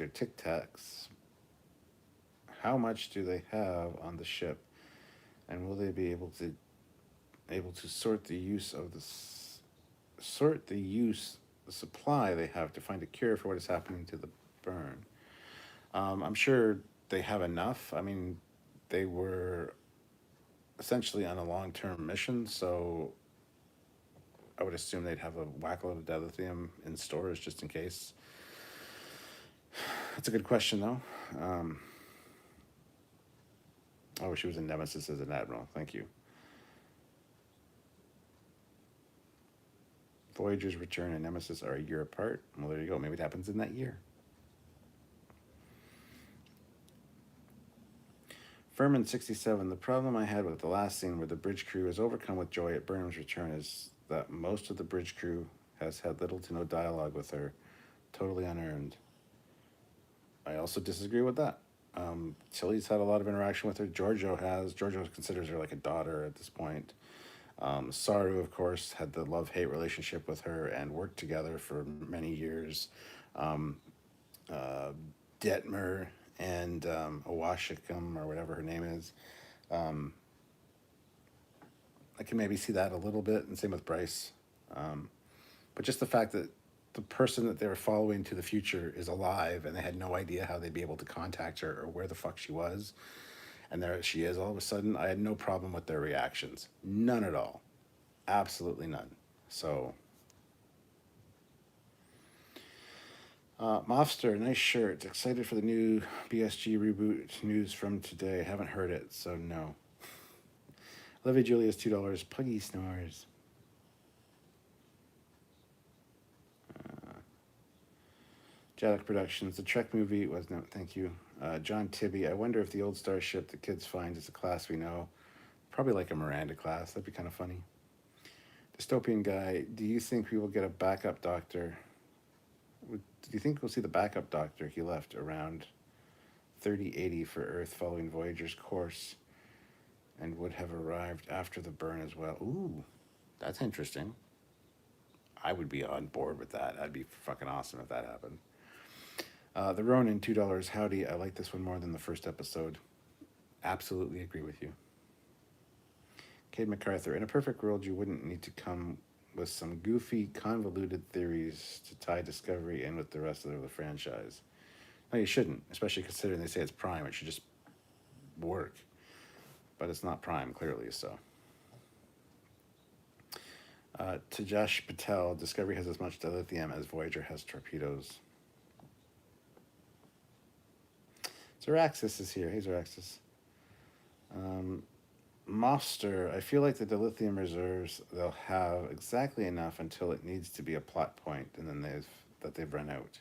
Tic Tacs, how much do they have on the ship, and will they be able to sort the supply they have to find a cure for what is happening to the burn? I'm sure they have enough. I mean, they were essentially on a long-term mission, so I would assume they'd have a whackload of dilithium in storage just in case. That's a good question, though. Oh, she was in Nemesis as an admiral. Thank you. Voyager's return and Nemesis are a year apart. Well, there you go. Maybe it happens in that year. Furman 67. The problem I had with the last scene where the bridge crew is overcome with joy at Burnham's return is that most of the bridge crew has had little to no dialogue with her. Totally unearned. I also disagree with that. Tilly's had a lot of interaction with her. Giorgio considers her like a daughter at this point. Saru, of course, had the love-hate relationship with her and worked together for many years. Detmer and Awashikam, or whatever her name is. I can maybe see that a little bit, and same with Bryce. But just the fact that the person that they were following to the future is alive, and they had no idea how they'd be able to contact her or where the fuck she was, and there she is all of a sudden, I had no problem with their reactions. None at all. Absolutely none. So, Mobster, nice shirt. Excited for the new BSG reboot news from today. Haven't heard it, so no. Olivia Julius, $2. Puggy snores. Jaddock Productions. The Trek movie was no, thank you. John Tibby. I wonder if the old starship the kids find is a class we know. Probably like a Miranda class. That'd be kind of funny. Dystopian guy. Do you think we will get a backup doctor Do you think we'll see the backup Doctor he left around 3080 for Earth following Voyager's course and would have arrived after the burn as well? Ooh, that's interesting. I would be on board with that. That'd be fucking awesome if that happened. The Ronin, $2. Howdy, I like this one more than the first episode. Absolutely agree with you. Cade MacArthur, in a perfect world, you wouldn't need to come with some goofy, convoluted theories to tie Discovery in with the rest of the franchise. No, you shouldn't, especially considering they say it's Prime. It should just work. But it's not Prime, clearly, so. Tajesh Patel, Discovery has as much dilithium as Voyager has torpedoes. Zeraxis is here. Hey, Zeraxis. Moster, I feel like the dilithium reserves, they'll have exactly enough until it needs to be a plot point, and then they've run out.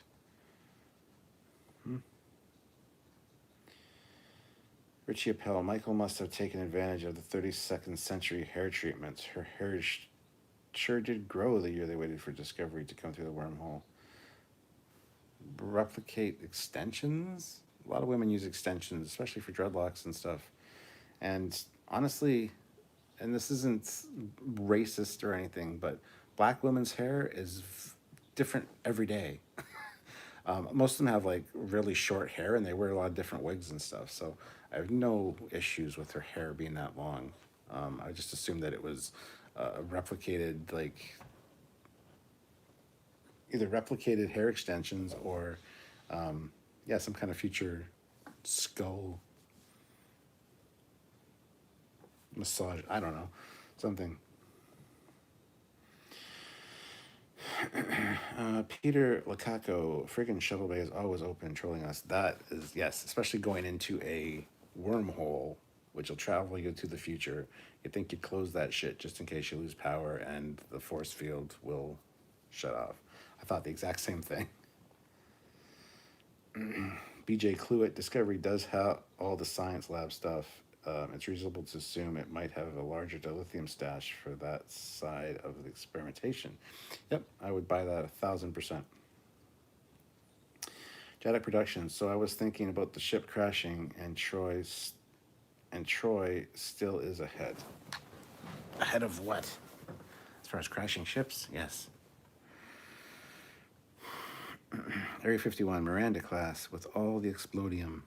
Richie Appel, Michael must have taken advantage of the 32nd century hair treatments. Her hair sure did grow the year they waited for Discovery to come through the wormhole. Replicate extensions? A lot of women use extensions, especially for dreadlocks and stuff. And honestly, and this isn't racist or anything, but black women's hair is different every day. Most of them have like really short hair and they wear a lot of different wigs and stuff. So I have no issues with her hair being that long. I just assumed that it was replicated, like either replicated hair extensions or, some kind of future skull massage. I don't know, something. Peter Lakako, friggin' Shuttle Bay is always open, trolling us. That is, yes, especially going into a wormhole, which will travel you to the future. You'd think you'd close that shit just in case you lose power and the force field will shut off. I thought the exact same thing. BJ Cluett, Discovery does have all the science lab stuff. It's reasonable to assume it might have a larger dilithium stash for that side of the experimentation. Yep, I would buy that 1,000%. Jedi Productions. So I was thinking about the ship crashing, and Troy still is ahead. Ahead of what? As far as crashing ships, yes. Area 51, Miranda class with all the explodium.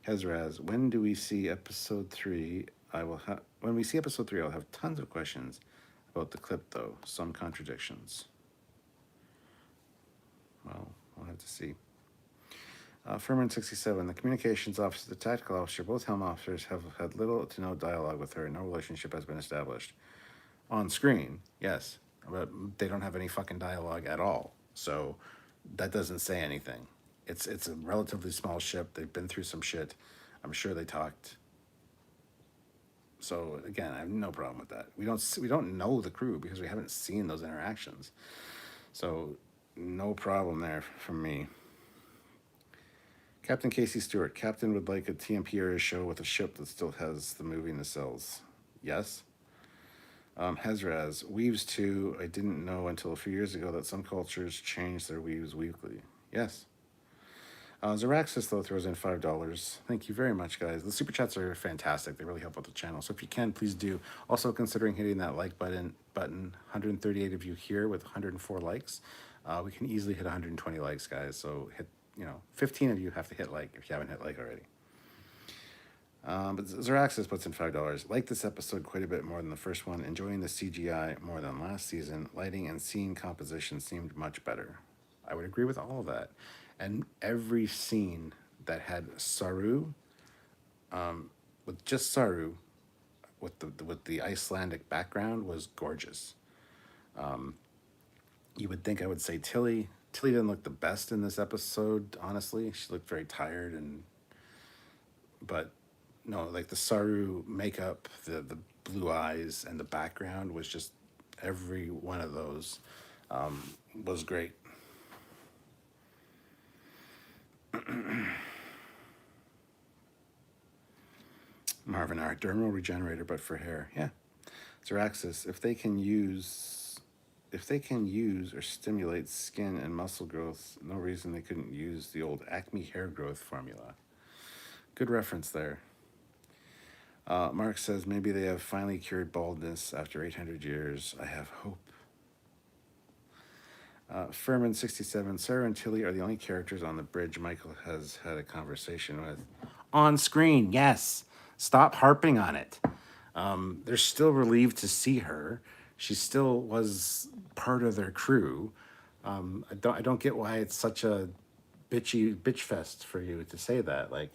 Hezraz, when do we see episode 3? When we see episode 3, I'll have tons of questions about the clip, though. Some contradictions. Well, we'll have to see. Furman 67, the communications officer, the tactical officer, both helm officers have had little to no dialogue with her, and no relationship has been established. On screen, yes, but they don't have any fucking dialogue at all. So that doesn't say anything. It's a relatively small ship. They've been through some shit. I'm sure they talked. So again, I have no problem with that. We don't know the crew because we haven't seen those interactions. So no problem there from me. Captain Casey Stewart. Captain would like a TMP area show with a ship that still has the movie nacelles. Yes. Hezraz. Weaves too. I didn't know until a few years ago that some cultures change their weaves weekly. Yes. Zeraxis, though, throws in $5. Thank you very much, guys. The super chats are fantastic. They really help out the channel. So if you can, please do. Also, considering hitting that like button, 138 of you here with 104 likes. We can easily hit 120 likes, guys. So hit, 15 of you have to hit like if you haven't hit like already. But Zeraxis puts in $5. Like this episode quite a bit more than the first one. Enjoying the CGI more than last season. Lighting and scene composition seemed much better. I would agree with all of that. And every scene that had Saru, with just Saru, with the Icelandic background was gorgeous. You would think I would say Tilly. Tilly didn't look the best in this episode, honestly. She looked very tired but no, like the Saru makeup, the blue eyes, and the background was just every one of those was great. Marvin R. Dermal regenerator, but for hair. Yeah. Zeraxis, if they can use if they can use or stimulate skin and muscle growth, no reason they couldn't use the old Acme hair growth formula. Good reference there. Mark says maybe they have finally cured baldness after 800 years. I have hope. Furman67, Sarah and Tilly are the only characters on the bridge Michael has had a conversation with. On screen, yes. Stop harping on it. They're still relieved to see her. She still was part of their crew. I don't get why it's such a bitch fest for you to say that. Like,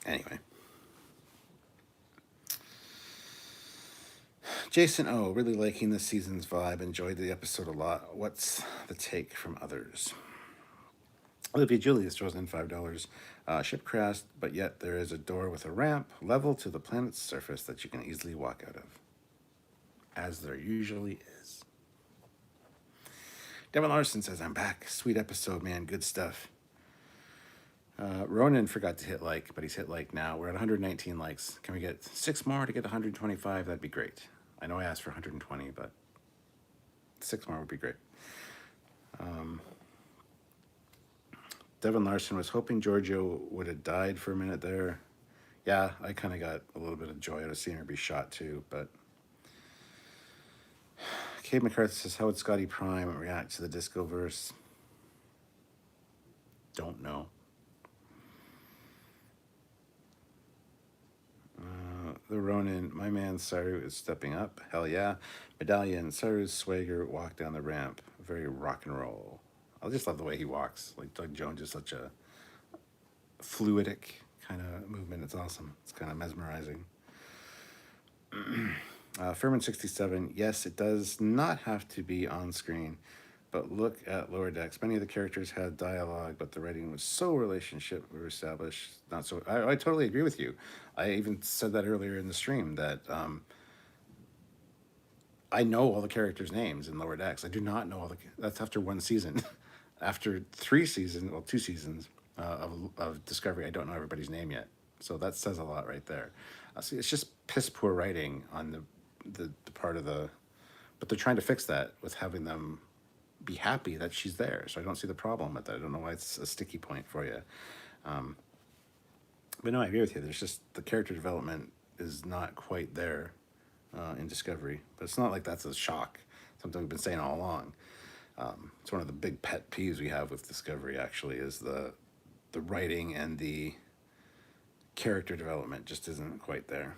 anyway. Jason O, really liking this season's vibe. Enjoyed the episode a lot. What's the take from others? Olivia Julius throws in $5. Ship crashed, but yet there is a door with a ramp level to the planet's surface that you can easily walk out of. As there usually is. Devin Larson says, I'm back. Sweet episode, man. Good stuff. Ronan forgot to hit like, but he's hit like now. We're at 119 likes. Can we get 6 more to get 125? That'd be great. I know I asked for 120, but 6 more would be great. Devin Larson was hoping Giorgio would have died for a minute there. Yeah, I kind of got a little bit of joy out of seeing her be shot too, but... Kate McCarthy says, how would Scotty Prime react to the disco verse? Don't know. The Ronin, my man Saru is stepping up. Hell yeah. Medallion, Saru's swagger walk down the ramp. Very rock and roll. I just love the way he walks. Like Doug Jones is such a fluidic kind of movement. It's awesome. It's kind of mesmerizing. Furman67, yes, it does not have to be on screen, but look at Lower Decks. Many of the characters had dialogue, but the writing was so relationship were established. Not so. I totally agree with you. I even said that earlier in the stream that I know all the characters' names in Lower Decks. I do not know all the. That's after one season. After 2 seasons of Discovery, I don't know everybody's name yet. So that says a lot right there. See, it's just piss poor writing on the part of the, but they're trying to fix that with having them be happy that she's there. So I don't see the problem with that. I don't know why it's a sticky point for you. But no, I agree with you. There's just the character development is not quite there in Discovery. But it's not like that's a shock. Something we've been saying all along. It's one of the big pet peeves we have with Discovery. Actually, is the writing and the character development just isn't quite there.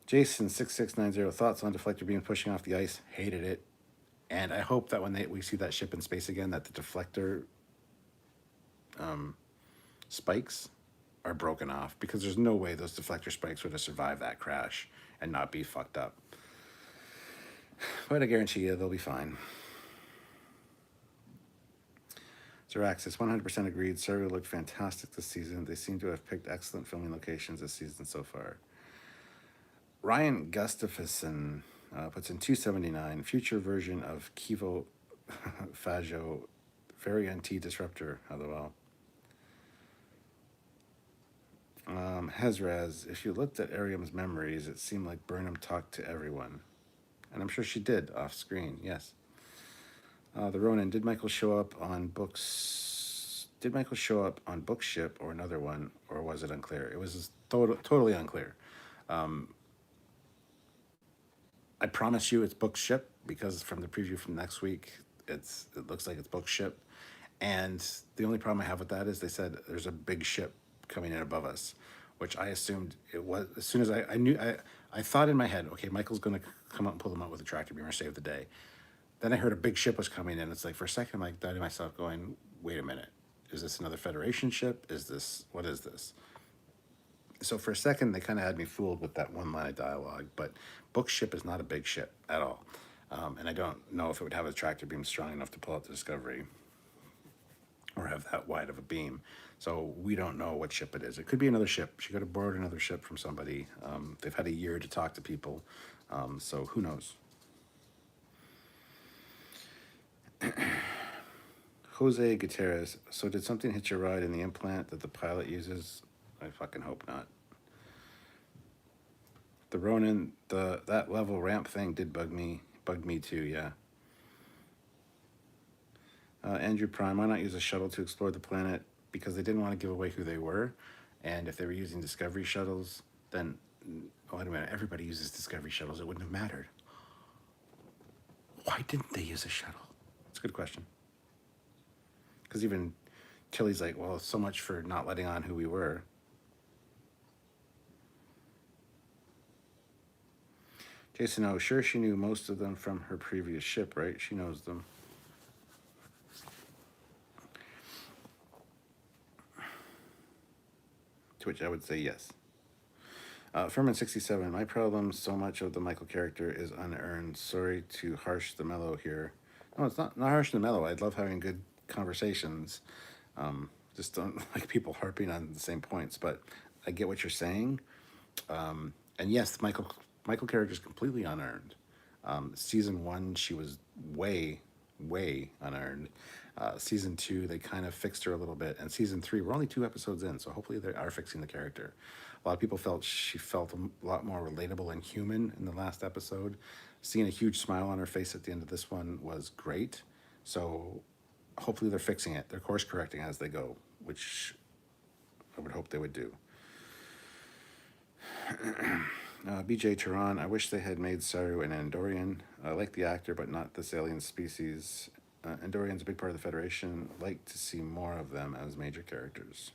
Jason6690, thoughts on deflector beam pushing off the ice? Hated it. And I hope that when we see that ship in space again, that the deflector spikes are broken off, because there's no way those deflector spikes would have survived that crash and not be fucked up. But I guarantee you they'll be fine. Zeraxis, 100% agreed. Saru looked fantastic this season. They seem to have picked excellent filming locations this season so far. Ryan Gustafsson puts in 279. Future version of Kivo Fajo, very anti-disruptor, LOL. Hezraz, if you looked at Ariam's memories, it seemed like Burnham talked to everyone. And I'm sure she did off screen, yes. The Ronin, did Michael show up on books? Did Michael show up on Bookship or another one, or was it unclear? It was totally unclear. I promise you it's Bookship, because from the preview from next week, it looks like it's Bookship. And the only problem I have with that is they said there's a big ship coming in above us, which I assumed it was. As soon as I knew, I thought in my head, okay, Michael's going to come out and pull them out with a tractor beam or save the day. Then I heard a big ship was coming in. It's like, for a second, I'm like, doubting myself, going, wait a minute. Is this another Federation ship? What is this? So for a second, they kind of had me fooled with that one line of dialogue. But Bookship is not a big ship at all. And I don't know if it would have a tractor beam strong enough to pull out the Discovery or have that wide of a beam. So we don't know what ship it is. It could be another ship. She could have borrowed another ship from somebody. They've had a year to talk to people. So who knows? Jose Gutierrez, so did something hit your ride in the implant that the pilot uses? I fucking hope not. The Ronin, that level ramp thing did bugged me too, yeah. Andrew Prime, why not use a shuttle to explore the planet? Because they didn't want to give away who they were. And if they were using Discovery shuttles, then, oh, wait a minute, everybody uses Discovery shuttles. It wouldn't have mattered. Why didn't they use a shuttle? That's a good question. Because even Tilly's like, well, so much for not letting on who we were. Jason, oh, sure, she knew most of them from her previous ship, right? She knows them. To which I would say yes. Furman67, my problem, so much of the Michael character is unearned. Sorry to harsh the mellow here. No, it's not harsh the mellow. I'd love having good conversations. Just don't like people harping on the same points, but I get what you're saying. And yes, Michael character is completely unearned. Season 1, she was way unearned. Season 2, they kind of fixed her a little bit, and season 3, we're only 2 episodes in, so hopefully they are fixing the character. A lot of people felt she felt a lot more relatable and human in the last episode. Seeing a huge smile on her face at the end of this one was great. So hopefully they're fixing it. They're course correcting as they go, which I would hope they would do. BJ Tehran, I wish they had made Saru an Andorian. I like the actor, but not this alien species. Andorian's a big part of the Federation. I'd like to see more of them as major characters.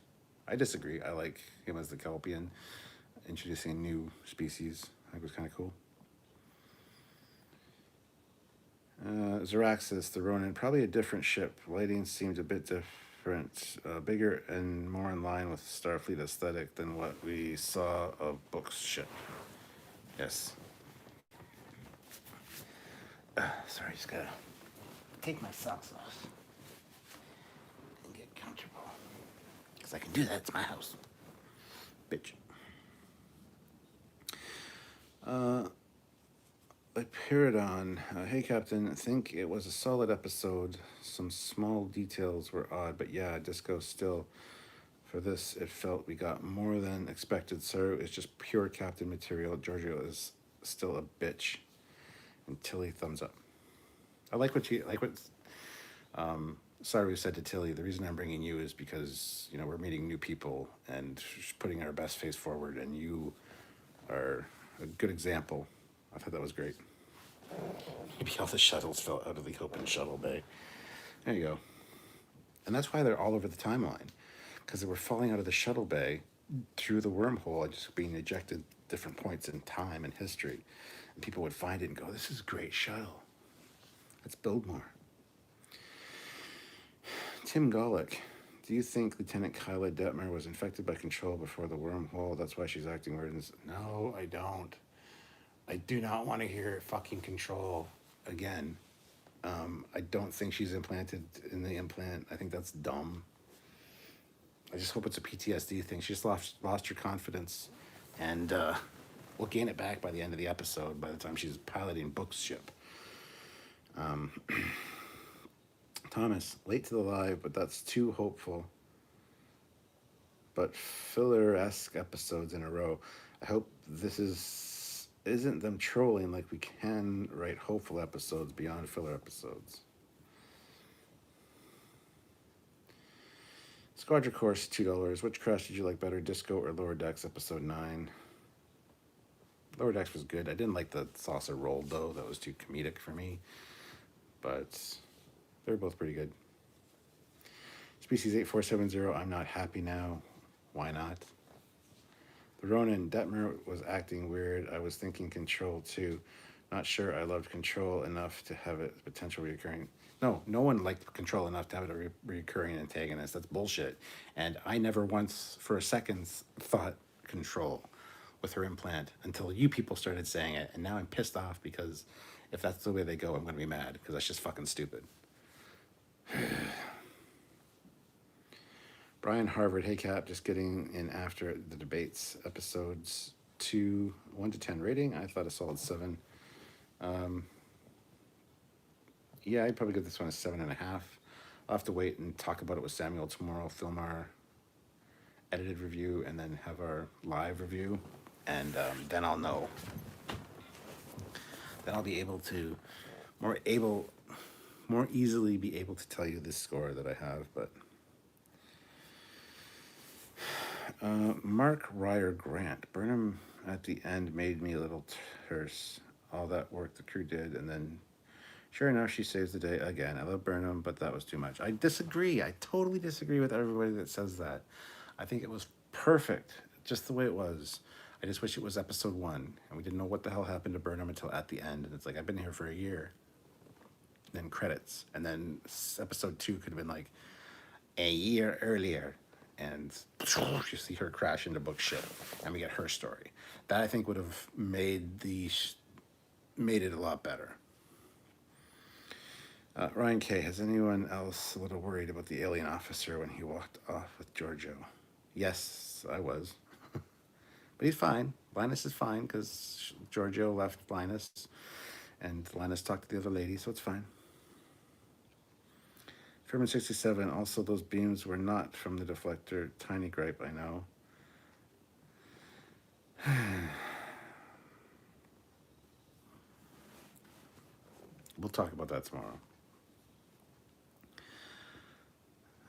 I disagree. I like him as the Kelpian, introducing a new species. I think it was kind of cool. Zaraxis, the Ronin, probably a different ship. Lighting seemed a bit different, bigger and more in line with Starfleet aesthetic than what we saw of Book's ship. Yes. Sorry, just gotta take my socks off and get comfortable. Because I can do that, it's my house. Bitch. Pyridon, hey Captain, I think it was a solid episode. Some small details were odd, but yeah, Disco still. For this, it felt we got more than expected. Saru is just pure Captain material. Giorgio is still a bitch. And Tilly, thumbs up. I like what Saru said to Tilly. The reason I'm bringing you is because, you know, we're meeting new people and putting our best face forward, and you are a good example. I thought that was great. Maybe all the shuttles fell out of the open shuttle bay. There you go. And that's why they're all over the timeline. Because they were falling out of the shuttle bay through the wormhole and just being ejected different points in time and history. And people would find it and go, this is a great shuttle. Let's build more. Tim Golick, do you think Lieutenant Kyla Detmer was infected by Control before the wormhole? That's why she's acting weird. No, I don't. I do not want to hear fucking Control again. I don't think she's implanted in the implant. I think that's dumb. I just hope it's a PTSD thing. She just lost her confidence, and we'll gain it back by the end of the episode, by the time she's piloting Book's ship. Thomas, late to the live, but that's too hopeful. But filler-esque episodes in a row. I hope this isn't them trolling like we can write hopeful episodes beyond filler episodes. Squadron Course, $2. Which crash did you like better, Disco or Lower Decks, episode 9? Lower Decks was good. I didn't like the saucer roll, though. That was too comedic for me. But they're both pretty good. Species 8470, I'm not happy now. Why not? The Ronin, Detmer was acting weird. I was thinking Control, too. Not sure I loved Control enough to have it potential reoccurring. No one liked Control enough to have it a recurring antagonist. That's bullshit. And I never once, for a second, thought Control with her implant until you people started saying it. And now I'm pissed off because if that's the way they go, I'm going to be mad because that's just fucking stupid. Brian Harvard, hey Cap, just getting in after the debates, episodes 1 to 10 rating. I thought a solid 7. Yeah, I'd probably give this one a 7.5. I'll have to wait and talk about it with Samuel tomorrow, film our edited review, and then have our live review. and then I'll know. Then I'll be able to more able more easily be able to tell you the score that I have. But Mark Ryer Grant, Burnham at the end made me a little terse. All that work the crew did, and then sure enough, she saves the day again. I love Burnham, but that was too much. I disagree. I totally disagree with everybody that says that. I think it was perfect, just the way it was. I just wish it was episode 1, and we didn't know what the hell happened to Burnham until at the end. And it's like, I've been here for a year. Then credits, and then episode 2 could have been like a year earlier, and you see her crash into book shit, and we get her story. That I think would have made it a lot better. Ryan K, has anyone else a little worried about the alien officer when he walked off with Giorgio? Yes, I was. But he's fine. Linus is fine because Giorgio left Linus, and Linus talked to the other lady, so it's fine. Sherman 67, also those beams were not from the deflector. Tiny gripe, I know. We'll talk about that tomorrow.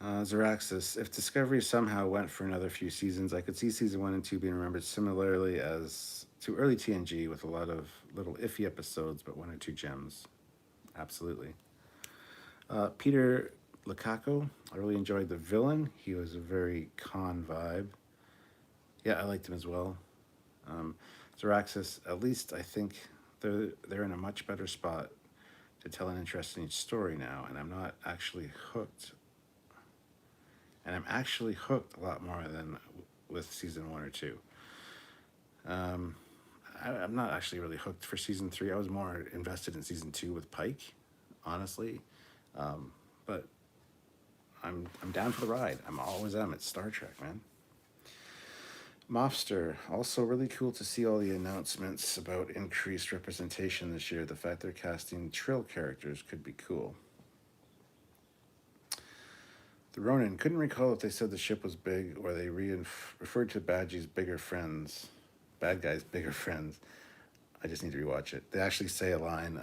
Zeraxis, if Discovery somehow went for another few seasons, I could see season 1 and 2 being remembered similarly as to early TNG, with a lot of little iffy episodes, but 1 or 2 gems. Absolutely. Peter Lukaku, I really enjoyed the villain. He was a very Khan vibe. Yeah, I liked him as well. Zeraxis, at least I think they're in a much better spot to tell an interesting story now, and I'm not actually hooked. And I'm actually hooked a lot more than with season 1 or 2. I'm not actually really hooked for season 3. I was more invested in season 2 with Pike, honestly. But I'm down for the ride. I'm always am. It's Star Trek, man. Mobster, also really cool to see all the announcements about increased representation this year. The fact they're casting Trill characters could be cool. The Ronin, couldn't recall if they said the ship was big or they referred to Badgie's bigger friends. Bad guy's bigger friends. I just need to rewatch it. They actually say a line,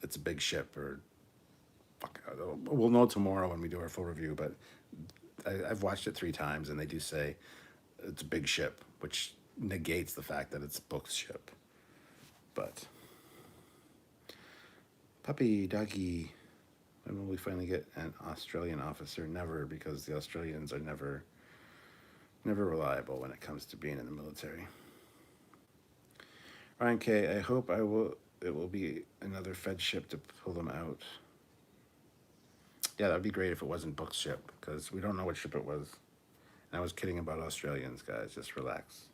it's a big ship, or fuck, we'll know tomorrow when we do our full review, but I've watched it 3 times, and they do say it's a big ship, which negates the fact that it's Book's ship. But Puppy Doggy, when will we finally get an Australian officer? Never, because the Australians are never reliable when it comes to being in the military. Ryan K, I hope it will be another Fed ship to pull them out. Yeah, that would be great if it wasn't Book's ship, because we don't know what ship it was. And I was kidding about Australians, guys. Just relax.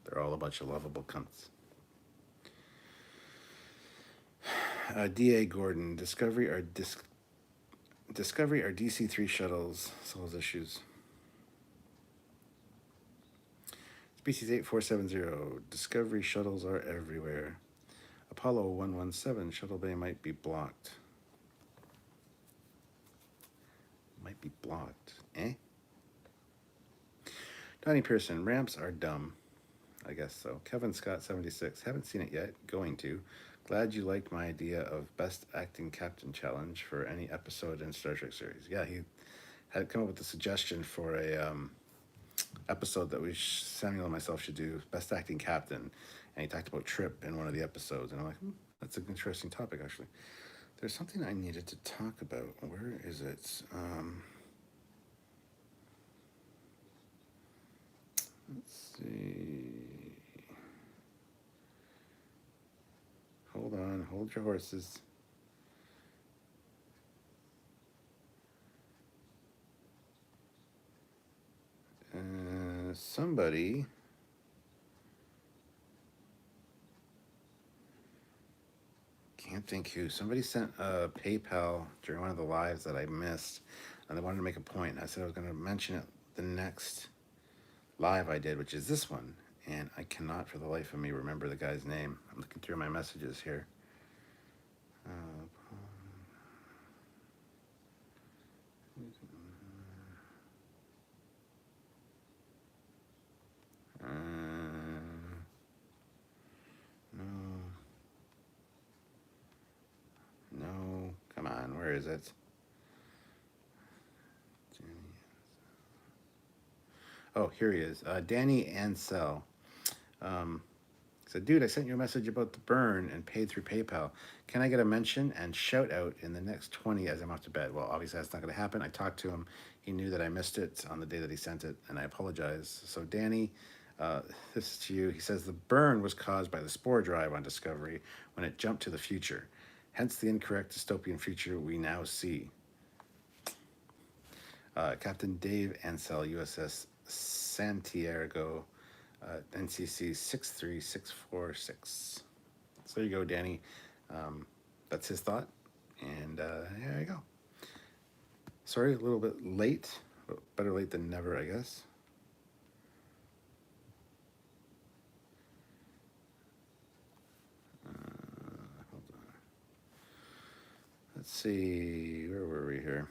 They're all a bunch of lovable cunts. D.A. Gordon, Discovery are DC-3 shuttles. Solves issues. Species 8470, Discovery shuttles are everywhere. Apollo 117, shuttle bay might be blocked. Might be blocked, eh? Donnie Pearson, ramps are dumb. I guess so. Kevin Scott 76, haven't seen it yet, going to. Glad you liked my idea of best acting captain challenge for any episode in Star Trek series. Yeah, he had come up with a suggestion for a episode that Samuel and myself should do, best acting captain, and he talked about Trip in one of the episodes, and I'm like, that's an interesting topic, actually. There's something I needed to talk about. Where is it? Let's see. Hold on, hold your horses. Somebody can't think who. Somebody sent a PayPal during one of the lives that I missed, and they wanted to make a point. I said I was going to mention it the next live I did, which is this one, and I cannot for the life of me remember the guy's name. I'm looking through my messages here. is it? Oh, here he is. Danny Ansell. Said, dude, I sent you a message about the burn and paid through PayPal. Can I get a mention and shout out in the next 20 as I'm off to bed? Well, obviously that's not going to happen. I talked to him. He knew that I missed it on the day that he sent it, and I apologize. So, Danny, this is to you. He says, the burn was caused by the spore drive on Discovery when it jumped to the future. Hence the incorrect dystopian future we now see. Captain Dave Ansell, USS Santiago, NCC 63646. So there you go, Danny. That's his thought. And there you go. Sorry, a little bit late, but better late than never, I guess. Hold on. Let's see, where were we here?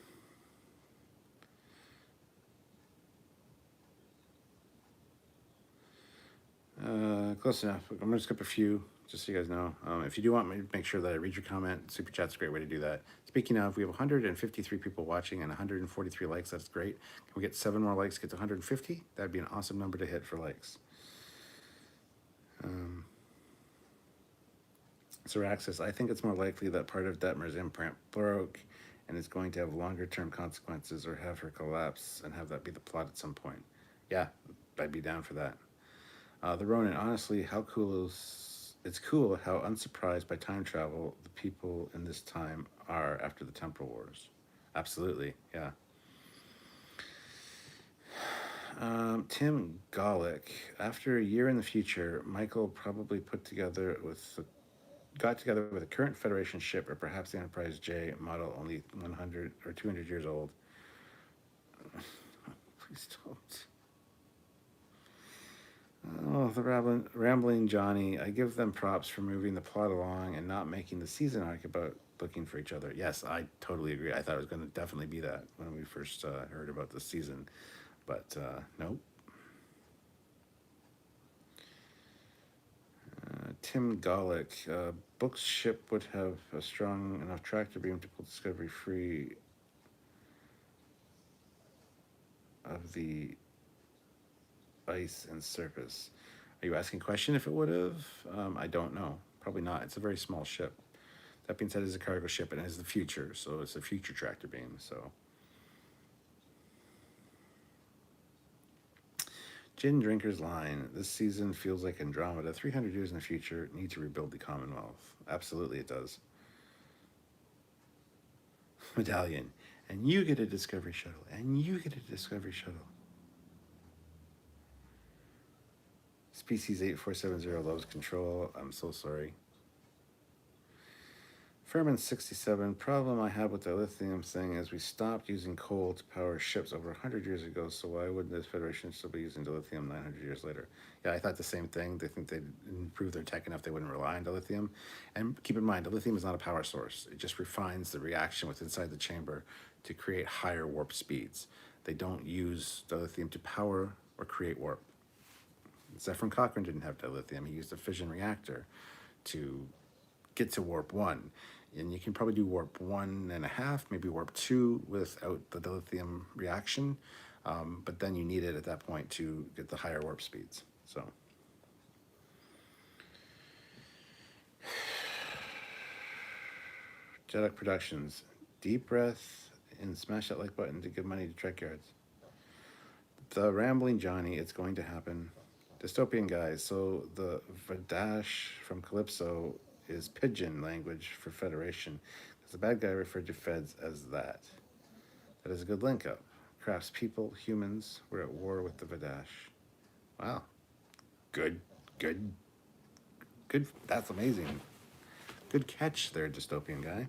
Close enough. I'm going to skip a few, just so you guys know. If you do want me to make sure that I read your comment, Super Chat's a great way to do that. Speaking of, we have 153 people watching and 143 likes. That's great. Can we get 7 more likes, get to 150? That'd be an awesome number to hit for likes. Sirac says, I think it's more likely that part of Detmer's implant broke and is going to have longer term consequences, or have her collapse and have that be the plot at some point. Yeah, I'd be down for that. The Ronin, honestly, how cool is it's cool how unsurprised by time travel the people in this time are after the Temporal Wars. Absolutely, yeah. Tim Golick, after a year in the future, Michael probably got together with a current Federation ship, or perhaps the Enterprise J model, only 100 or 200 years old. Please don't. Oh, the rambling Johnny. I give them props for moving the plot along and not making the season arc about looking for each other. Yes, I totally agree. I thought it was going to definitely be that when we first heard about the season, but nope. Tim Golick. Book's ship would have a strong enough tractor beam to pull Discovery free of the ice and surface. Are you asking a question if it would have? I don't know. Probably not. It's a very small ship. That being said, it's a cargo ship and it is the future, so it's a future tractor beam. So, Gin Drinker's line. This season feels like Andromeda. 300 years in the future, need to rebuild the Commonwealth. Absolutely, it does. Medallion. And you get a Discovery shuttle. And you get a Discovery shuttle. Species 8470 loves control. I'm so sorry. Furman 67. Problem I have with the lithium thing is we stopped using coal to power ships over 100 years ago, so why wouldn't this Federation still be using dilithium 900 years later? Yeah, I thought the same thing. They think they'd improve their tech enough they wouldn't rely on dilithium. And keep in mind, dilithium is not a power source. It just refines the reaction within inside the chamber to create higher warp speeds. They don't use dilithium to power or create warp. Zephyr Cochrane didn't have dilithium. He used a fission reactor to get to warp 1. And you can probably do warp 1.5, maybe warp 2 without the dilithium reaction. But then you need it at that point to get the higher warp speeds. So, Jedok Productions. Deep breath and smash that like button to give money to Trekyards. The Rambling Johnny, it's going to happen. Dystopian guys. So the Vadash from Calypso is pigeon language for Federation, because the bad guy referred to Feds as that. That is a good link up. Crafts people, humans, were at war with the Vadash. Wow. Good. That's amazing. Good catch there, Dystopian guy.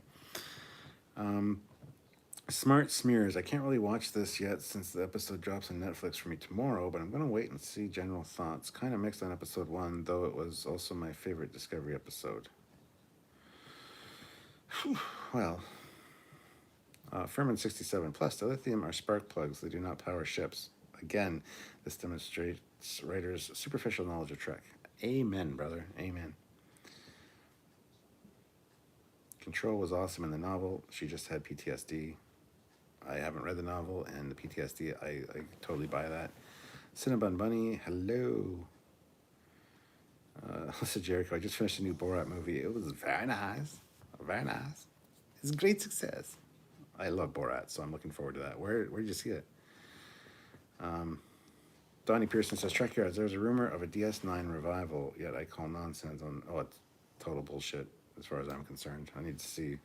Smart Smears. I can't really watch this yet since the episode drops on Netflix for me tomorrow, but I'm going to wait and see general thoughts. Kind of mixed on episode 1, though it was also my favorite Discovery episode. Well, Furman 67. Plus, dilithium are spark plugs. They do not power ships. Again, this demonstrates writers' superficial knowledge of Trek. Amen, brother. Amen. Control was awesome in the novel. She just had PTSD. I haven't read the novel, and the PTSD, I totally buy that. Cinnabon Bunny, hello. Alyssa Jericho, I just finished a new Borat movie. It was very nice. Very nice. It's a great success. I love Borat, so I'm looking forward to that. Where did you see it? Donnie Pearson says, Trekyards, there's a rumor of a DS9 revival, yet I call nonsense on... Oh, it's total bullshit as far as I'm concerned. I need to see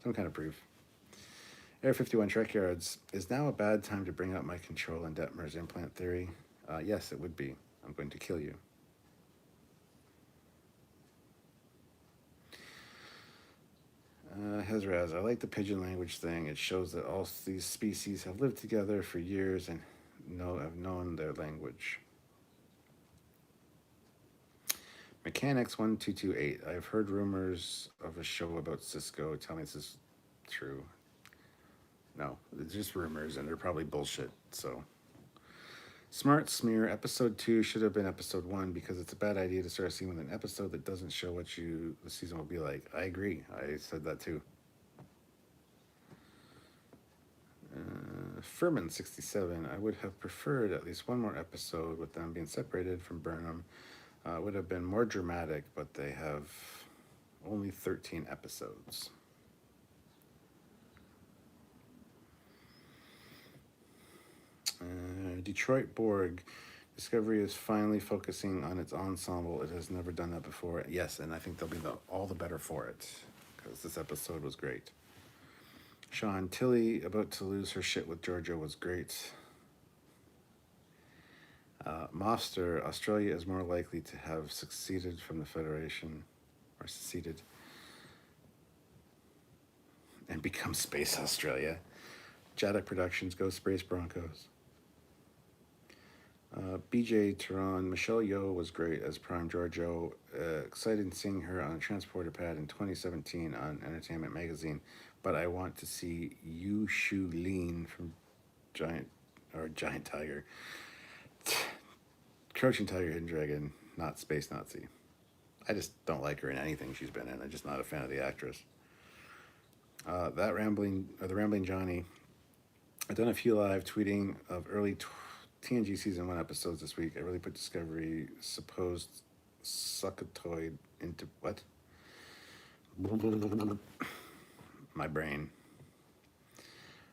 some kind of proof. Air 51 Trekyards, is now a bad time to bring up my control and Detmer's implant theory? Yes, it would be. I'm going to kill you. Hezraz, I like the pigeon language thing. It shows that all these species have lived together for years and have known their language. Mechanics 1228. I've heard rumors of a show about Cisco. Tell me this is true. No, it's just rumors, and they're probably bullshit. So, Smart Smear, episode 2 should have been episode 1 because it's a bad idea to start a scene with an episode that doesn't show what the season will be like. I agree. I said that too. Furman 67. I would have preferred at least one more episode with them being separated from Burnham. It would have been more dramatic, but they have only 13 episodes. Detroit Borg. Discovery is finally focusing on its ensemble. It has never done that before. Yes, and I think they'll be all the better for it because this episode was great. Sean, Tilly about to lose her shit with Georgia was great. Mobster, Australia is more likely to have succeeded from the Federation, or seceded, and become Space Australia. Jaddock Productions, Go Space Broncos. BJ Tehran, Michelle Yeoh was great as Prime Giorgio. Excited seeing her on a transporter pad in 2017 on Entertainment Magazine, but I want to see Yu Shu Lin from Giant Tiger. Crouching Tiger, Hidden Dragon, not Space Nazi. I just don't like her in anything she's been in. I'm just not a fan of the actress. The Rambling Johnny. I've done a few live tweeting of early TNG Season 1 episodes this week. I really put Discovery supposed suckatoid into... What? My brain.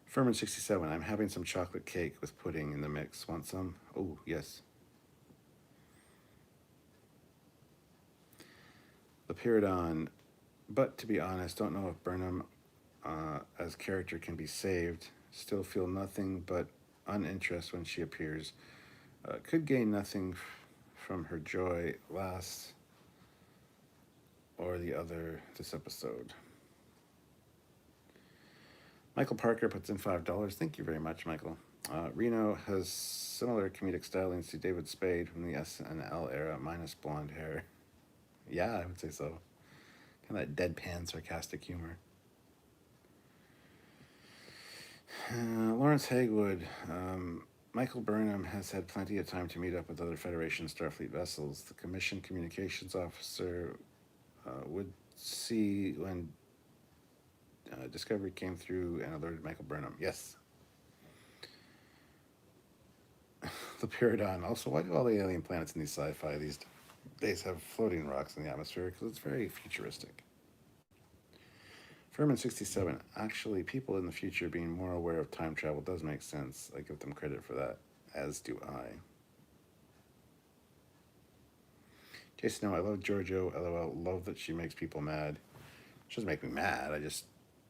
Furman 67. I'm having some chocolate cake with pudding in the mix. Want some? Oh, yes. The Pyridon. But to be honest, don't know if Burnham as character can be saved. Still feel nothing but uninterest when she appears. Could gain nothing from her joy last or the other this episode. Michael Parker puts in $5. Thank you very much, Michael. Reno has similar comedic stylings to David Spade from the SNL era, minus blonde hair. Yeah, I would say so. Kind of that deadpan, sarcastic humor. Lawrence Hagwood. Michael Burnham has had plenty of time to meet up with other Federation Starfleet vessels. The Commission Communications Officer would see when Discovery came through and alerted Michael Burnham. Yes. The Pyridon. Also, why do all the alien planets in these sci-fi these days have floating rocks in the atmosphere? Because it's very futuristic. Furman 67. Actually, people in the future being more aware of time travel does make sense. I give them credit for that, as do I. Jason, no, I love Giorgio. LOL, love that she makes people mad. She doesn't make me mad. I just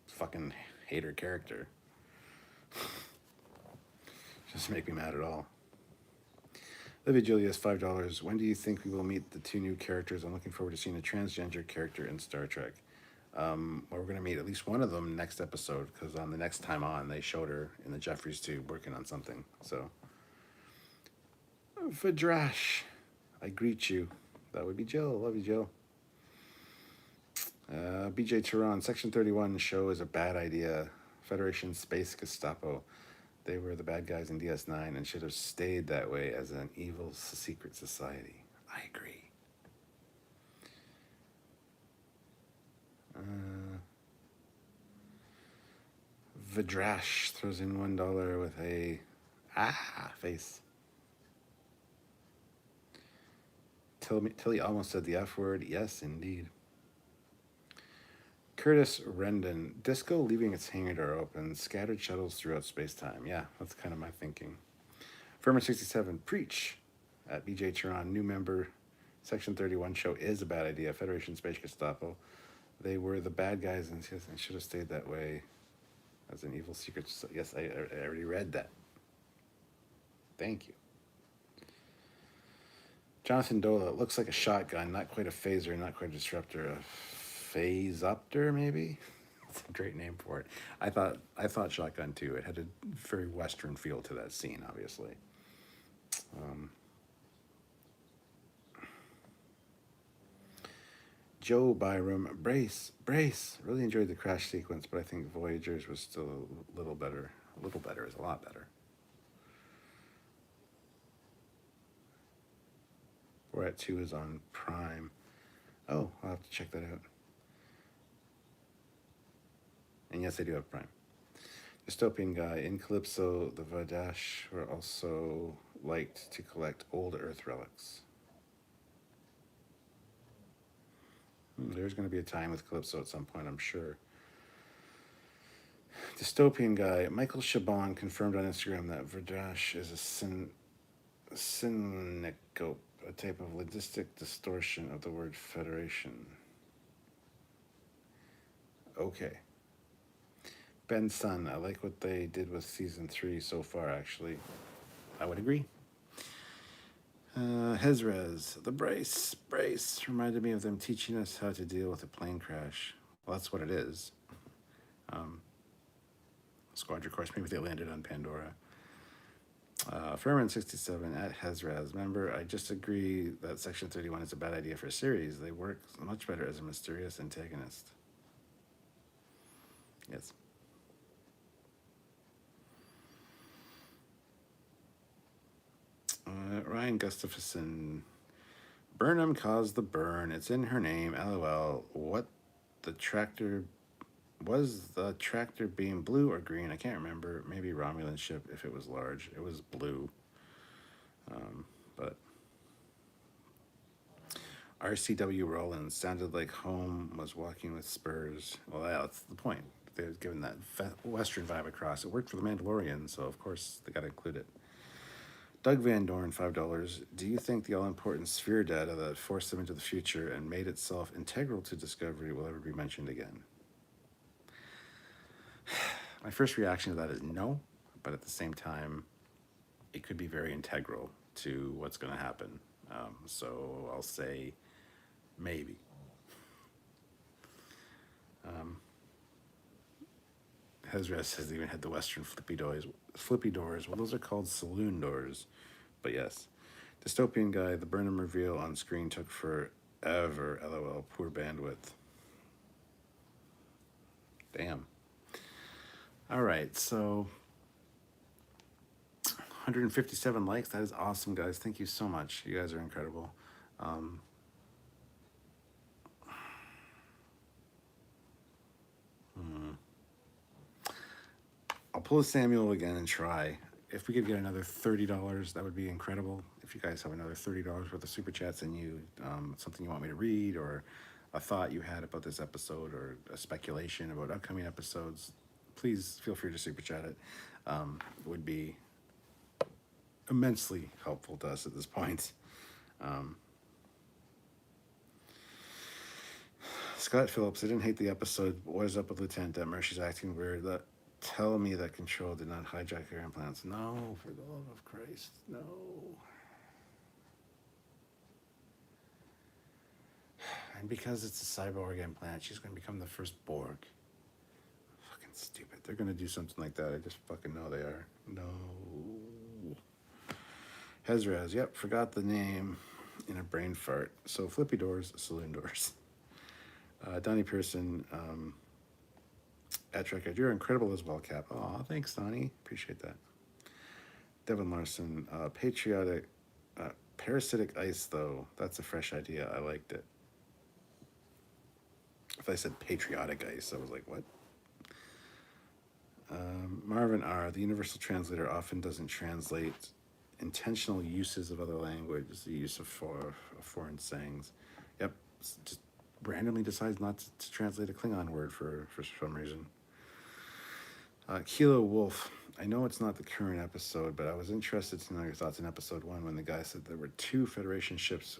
fucking hate her character. She doesn't make me mad at all. Livia Julius, $5. When do you think we will meet the two new characters? I'm looking forward to seeing a transgender character in Star Trek. Well, we're going to meet at least one of them next episode, because on the next time on, they showed her in the Jeffries tube working on something. So, Vadrash, I greet you. That would be Jill. Love you, Jill. BJ Tehran, Section 31 show is a bad idea. Federation Space Gestapo. They were the bad guys in DS9 and should have stayed that way as an evil secret society. I agree. Vidrash throws in $1 with a face. Tilly almost said the F word. Yes, indeed. Curtis Rendon. Disco leaving its hangar door open. Scattered shuttles throughout space-time. Yeah, that's kind of my thinking. Firmer67. Preach. At BJ Turan. New member. Section 31 show is a bad idea. Federation Space Gestapo. They were the bad guys and should have stayed that way as an evil secret. So, yes, I already read that. Thank you. Jonathan Dola. It looks like a shotgun, not quite a phaser, not quite a disruptor. A phase-uptor, maybe? That's a great name for it. I thought shotgun too. It had a very Western feel to that scene, obviously. Joe Byram, brace. Really enjoyed the crash sequence, but I think Voyagers was still a little better. A little better is a lot better. Borat 2 is on Prime. Oh, I'll have to check that out. And yes, I do have Prime. Dystopian guy. In Calypso, the Vadash were also liked to collect old Earth relics. There's going to be a time with Calypso at some point, I'm sure. Dystopian guy. Michael Chabon confirmed on Instagram that Vadash is a synecope, a type of linguistic distortion of the word federation. Okay. Ben Sun, I like what they did with season 3 so far, actually. I would agree. Hezrez, the brace reminded me of them teaching us how to deal with a plane crash. Well, that's what it is. Squadron course, maybe they landed on Pandora. Furman67 at Hezraz. Remember, I just agree that Section 31 is a bad idea for a series. They work much better as a mysterious antagonist. Yes. Ryan Gustafson. Burnham caused the burn. It's in her name. LOL. What the tractor... Was the tractor beam blue or green? I can't remember. Maybe Romulan ship if it was large. It was blue. But RCW Rollins sounded like home was walking with spurs. Well, that's the point. They're giving that Western vibe across. It worked for The Mandalorian, so of course they got to include it. Doug Van Dorn, $5. Do you think the all-important sphere data that forced them into the future and made itself integral to Discovery will ever be mentioned again? My first reaction to that is no, but at the same time, it could be very integral to what's going to happen. So I'll say maybe. Hezres has even had the Western flippy doors. Well, those are called saloon doors. But yes. Dystopian guy, the Burnham reveal on screen took forever. LOL, poor bandwidth. Damn. All right, so 157 likes. That is awesome, guys. Thank you so much. You guys are incredible. I'll pull a Samuel again and try. If we could get another $30, that would be incredible. If you guys have another $30 worth of super chats and you something you want me to read or a thought you had about this episode or a speculation about upcoming episodes, please feel free to super chat it. It would be immensely helpful to us at this point. Scott Phillips, I didn't hate the episode. What is up with Lieutenant Detmer? She's acting weird. Tell me that Control did not hijack her implants. No, for the love of Christ, no. And because it's a cyborg implant, she's going to become the first Borg. Fucking stupid. They're going to do something like that. I just fucking know they are. No. Hezraz, yep, forgot the name in a brain fart. So flippy doors, saloon doors. Donnie Pearson, at Trekyards, you're incredible as well, Cap. Aw, thanks, Donnie. Appreciate that. Devin Larson, parasitic ice, though. That's a fresh idea. I liked it. If I said patriotic ice, I was like, what? Marvin R. The universal translator often doesn't translate intentional uses of other languages, the use of foreign sayings. Yep, just randomly decides not to translate a Klingon word for some reason. Kilo Wolf. I know it's not the current episode, but I was interested to know your thoughts on episode 1 when the guy said there were 2 Federation ships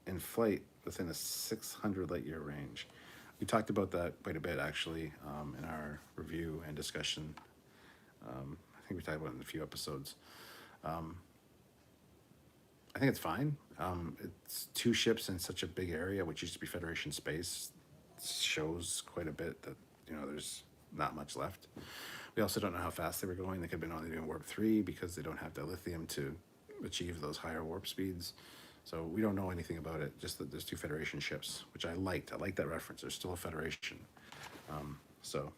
in flight within a 600 light year range. We talked about that quite a bit actually in our review and discussion. I think we talked about it in a few episodes. I think it's fine. It's 2 ships in such a big area, which used to be Federation space, shows quite a bit that there's not much left. We also don't know how fast they were going. They could have been only doing warp 3 because they don't have the lithium to achieve those higher warp speeds. So we don't know anything about it, just that there's 2 Federation ships, which I liked. I like that reference. There's still a Federation. So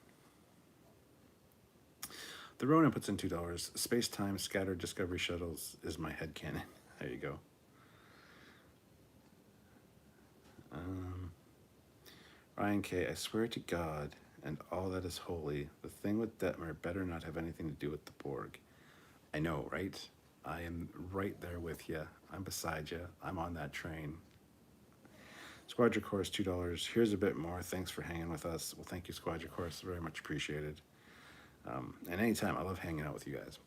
the Ronin puts in $2. Space-time scattered Discovery shuttles is my headcanon. There you go. Ryan K. I swear to God and all that is holy, the thing with Detmer better not have anything to do with the Borg. I know, right? I am right there with you. I'm beside you. I'm on that train. Squadra Course, $2. Here's a bit more. Thanks for hanging with us. Well, thank you, Squadra Course. Very much appreciated. And anytime, I love hanging out with you guys.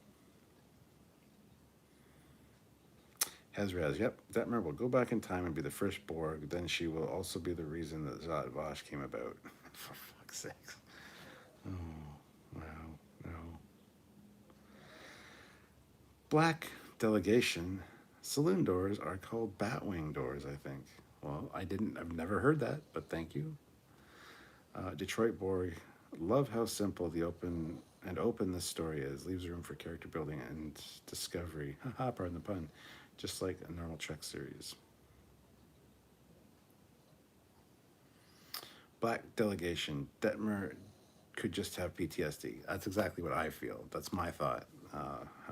Hezraz, yep, Detmer will go back in time and be the first Borg. Then she will also be the reason that Zhat Vash came about. For fuck's sake. Oh, wow, no. Black Delegation. Saloon doors are called Batwing doors, I think. Well, I've never heard that, but thank you. Detroit Borg. Love how simple the open this story is. Leaves room for character building and discovery. Haha, pardon the pun. Just like a normal Trek series. Black Delegation. Detmer could just have PTSD. That's exactly what I feel. That's my thought,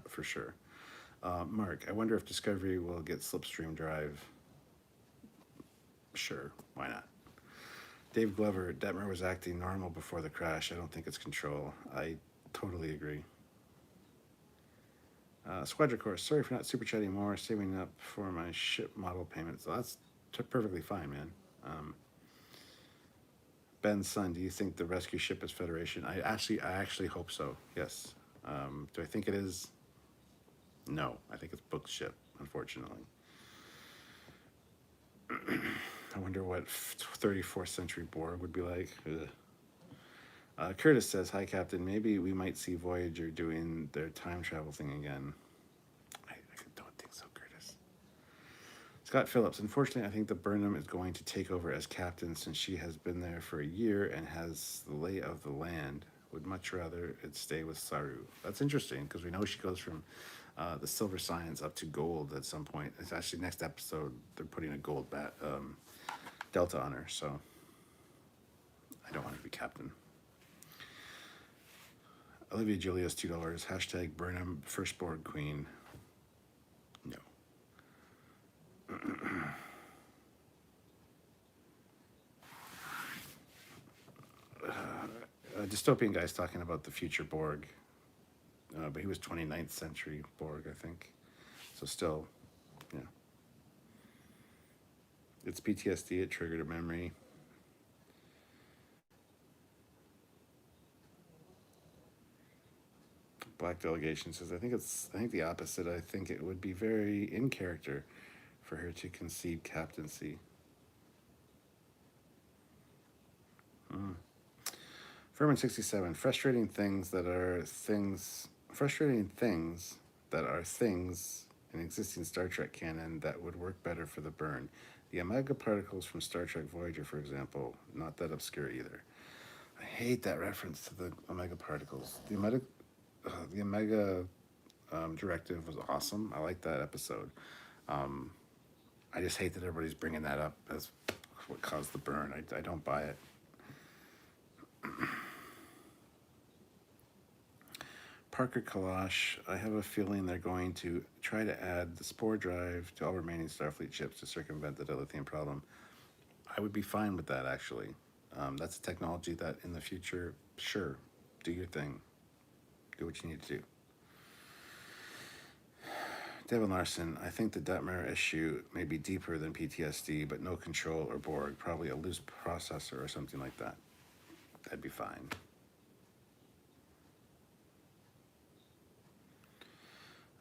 for sure. Mark, I wonder if Discovery will get Slipstream Drive. Sure, why not? Dave Glover, Detmer was acting normal before the crash. I don't think it's control. I totally agree. Squadra Course, sorry for not super chatting more, saving up for my ship model payments. So that's perfectly fine, man. Ben's son, do you think the rescue ship is Federation? I actually hope so, yes. Do I think it is? No, I think it's Book's ship, unfortunately. I wonder what 34th century Borg would be like. Curtis says, hi, Captain. Maybe we might see Voyager doing their time travel thing again. I don't think so, Curtis. Scott Phillips, unfortunately, I think the Burnham is going to take over as captain since she has been there for a year and has the lay of the land. Would much rather it stay with Saru. That's interesting because we know she goes from the silver science up to gold at some point. It's actually next episode, they're putting a gold delta on her, so I don't want her to be captain. Olivia Julius, $2. Hashtag Burnham, first Borg queen. No. Dystopian guy's talking about the future Borg. But he was 29th century Borg, I think. So still, yeah. It's PTSD, it triggered a memory. Black Delegation says, I think the opposite. I think it would be very in character for her to concede captaincy. Furman 67, frustrating things that are things in existing Star Trek canon that would work better for the burn. The Omega particles from Star Trek Voyager, for example, not that obscure either. I hate that reference to the Omega particles. The Omega directive was awesome. I like that episode. I just hate that everybody's bringing that up as what caused the burn. I don't buy it. Parker Kalash, I have a feeling they're going to try to add the spore drive to all remaining Starfleet ships to circumvent the dilithium problem. I would be fine with that, actually. That's a technology that in the future, sure, Do your thing. Do what you need to do. David Larson, I think the Detmer issue may be deeper than PTSD, but no control or Borg. Probably a loose processor or something like that. That'd be fine.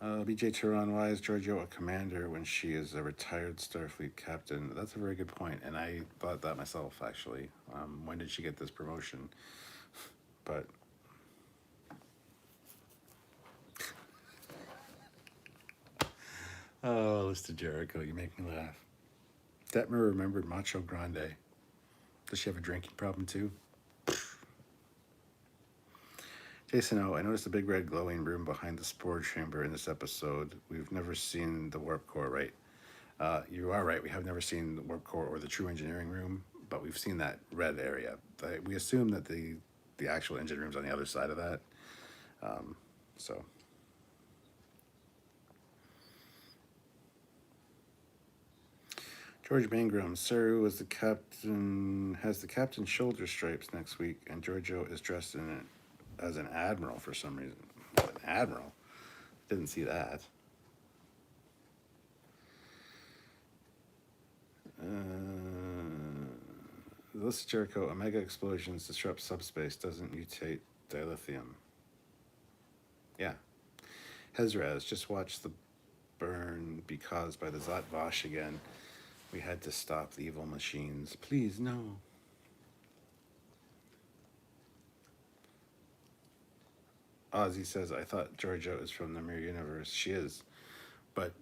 BJ Turan, why is Giorgio a commander when she is a retired Starfleet captain? That's a very good point, and I thought that myself, actually. When did she get this promotion? But oh, Mr. Jericho, you make me laugh. Detmer remembered Macho Grande. Does she have a drinking problem too? Jason O, I noticed a big red glowing room behind the spore chamber in this episode. We've never seen the warp core, right? You are right. We have never seen the warp core or the true engineering room, but we've seen that red area. We assume that the actual engine room's on the other side of that. So. George Bangram, Saru was the captain, has the captain's shoulder stripes next week, and Giorgio is dressed in it as an admiral for some reason. An admiral? Didn't see that. Alyssa Jericho, Omega explosions disrupt subspace, doesn't mutate dilithium. Yeah. Hezraz, just watch the burn be caused by the Zot Vash again. We had to stop the evil machines. Please, no. Ozzy says, I thought Giorgio is from the Mirror Universe. She is, but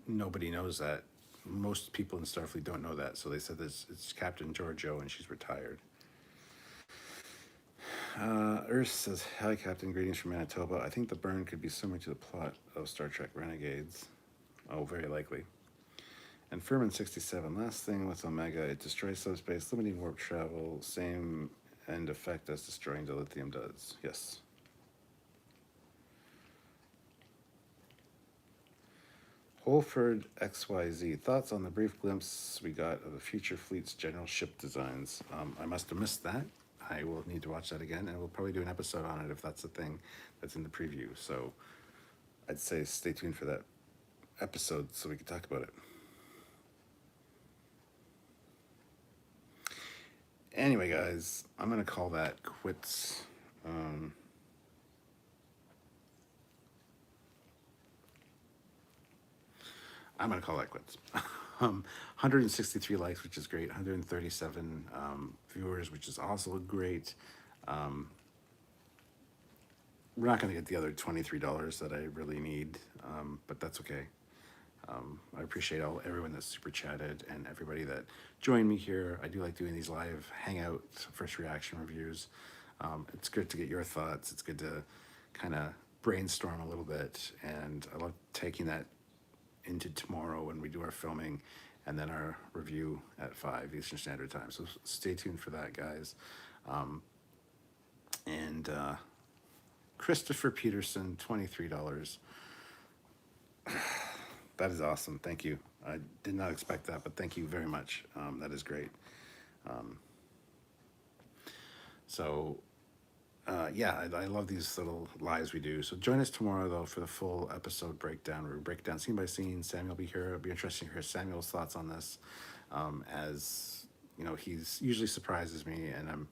nobody knows that. Most people in Starfleet don't know that, so they said it's Captain Giorgio and she's retired. Earth says, hi, Captain, greetings from Manitoba. I think the burn could be similar to the plot of Star Trek Renegades. Oh, very likely. And Furman 67, last thing with Omega, it destroys subspace, limiting warp travel, same end effect as destroying dilithium does. Yes. Holford XYZ, thoughts on the brief glimpse we got of the future fleet's general ship designs. I must have missed that. I will need to watch that again, and we'll probably do an episode on it if that's the thing that's in the preview. So I'd say stay tuned for that episode so we can talk about it. Anyway, guys, I'm going to call that quits. I'm going to call that quits. 163 likes, which is great. 137 viewers, which is also great. We're not going to get the other $23 that I really need, but that's okay. I appreciate everyone that super chatted and everybody that joined me here. I do like doing these live Hangout first reaction reviews. It's good to get your thoughts. It's good to kind of brainstorm a little bit, and I love taking that into tomorrow when we do our filming and then our review at 5 Eastern Standard Time. So stay tuned for that, guys. And Christopher Peterson, $23. That is awesome. Thank you. I did not expect that, but thank you very much. That is great. Yeah, I love these little lives we do. So join us tomorrow, though, for the full episode breakdown. Where we break down scene by scene. Samuel will be here. It'll be interesting to hear Samuel's thoughts on this. As you know, he's usually surprises me, and I'm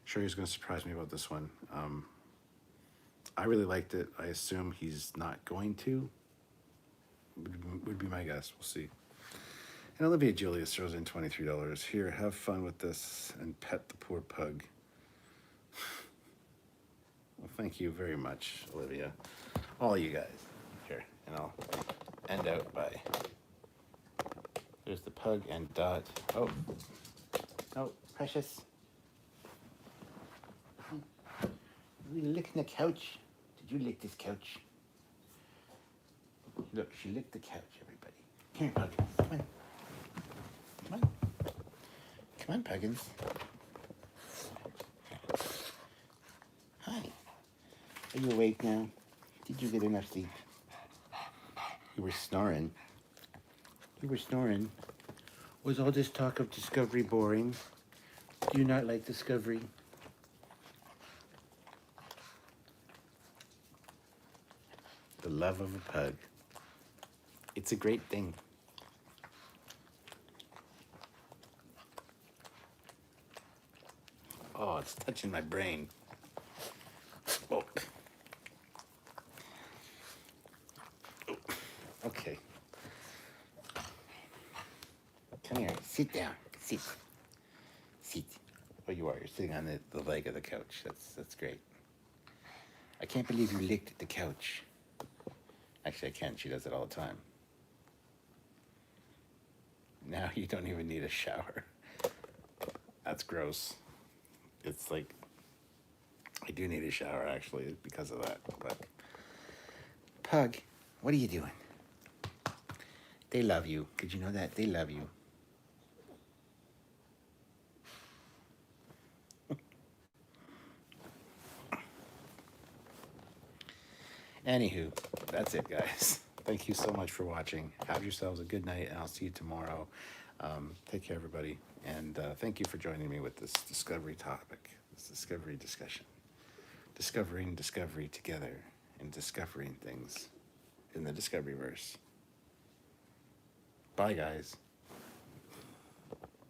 sure he's going to surprise me about this one. I really liked it. I assume he's not going to. Would be my guess. We'll see. And Olivia Julius throws in $23. Here, have fun with this and pet the poor pug. Well, thank you very much, Olivia. All you guys. Here, and I'll end out by... There's the pug and Dot. Oh. Oh, precious. Are we licking the couch? Did you lick this couch? Look, she licked the couch, everybody. Come here, Puggins. Come on. Come on. Come on, Puggins. Hi. Are you awake now? Did you get enough sleep? You were snoring. You were snoring. Was all this talk of Discovery boring? Do you not like Discovery? The love of a pug. It's a great thing. Oh, it's touching my brain. Oh. Okay. Come here. Sit down. Sit. Sit. Oh, you are. You're sitting on the leg of the couch. That's great. I can't believe you licked at the couch. Actually, I can. She does it all the time. Now you don't even need a shower. That's gross. It's like, I do need a shower, actually, because of that. But, Pug, what are you doing? They love you. Did you know that? They love you. Anywho, that's it, guys. Thank you so much for watching. Have yourselves a good night, and I'll see you tomorrow. Take care, everybody. And thank you for joining me with this discovery topic, this discovery discussion. Discovering discovery together and discovering things in the Discoveryverse. Bye, guys.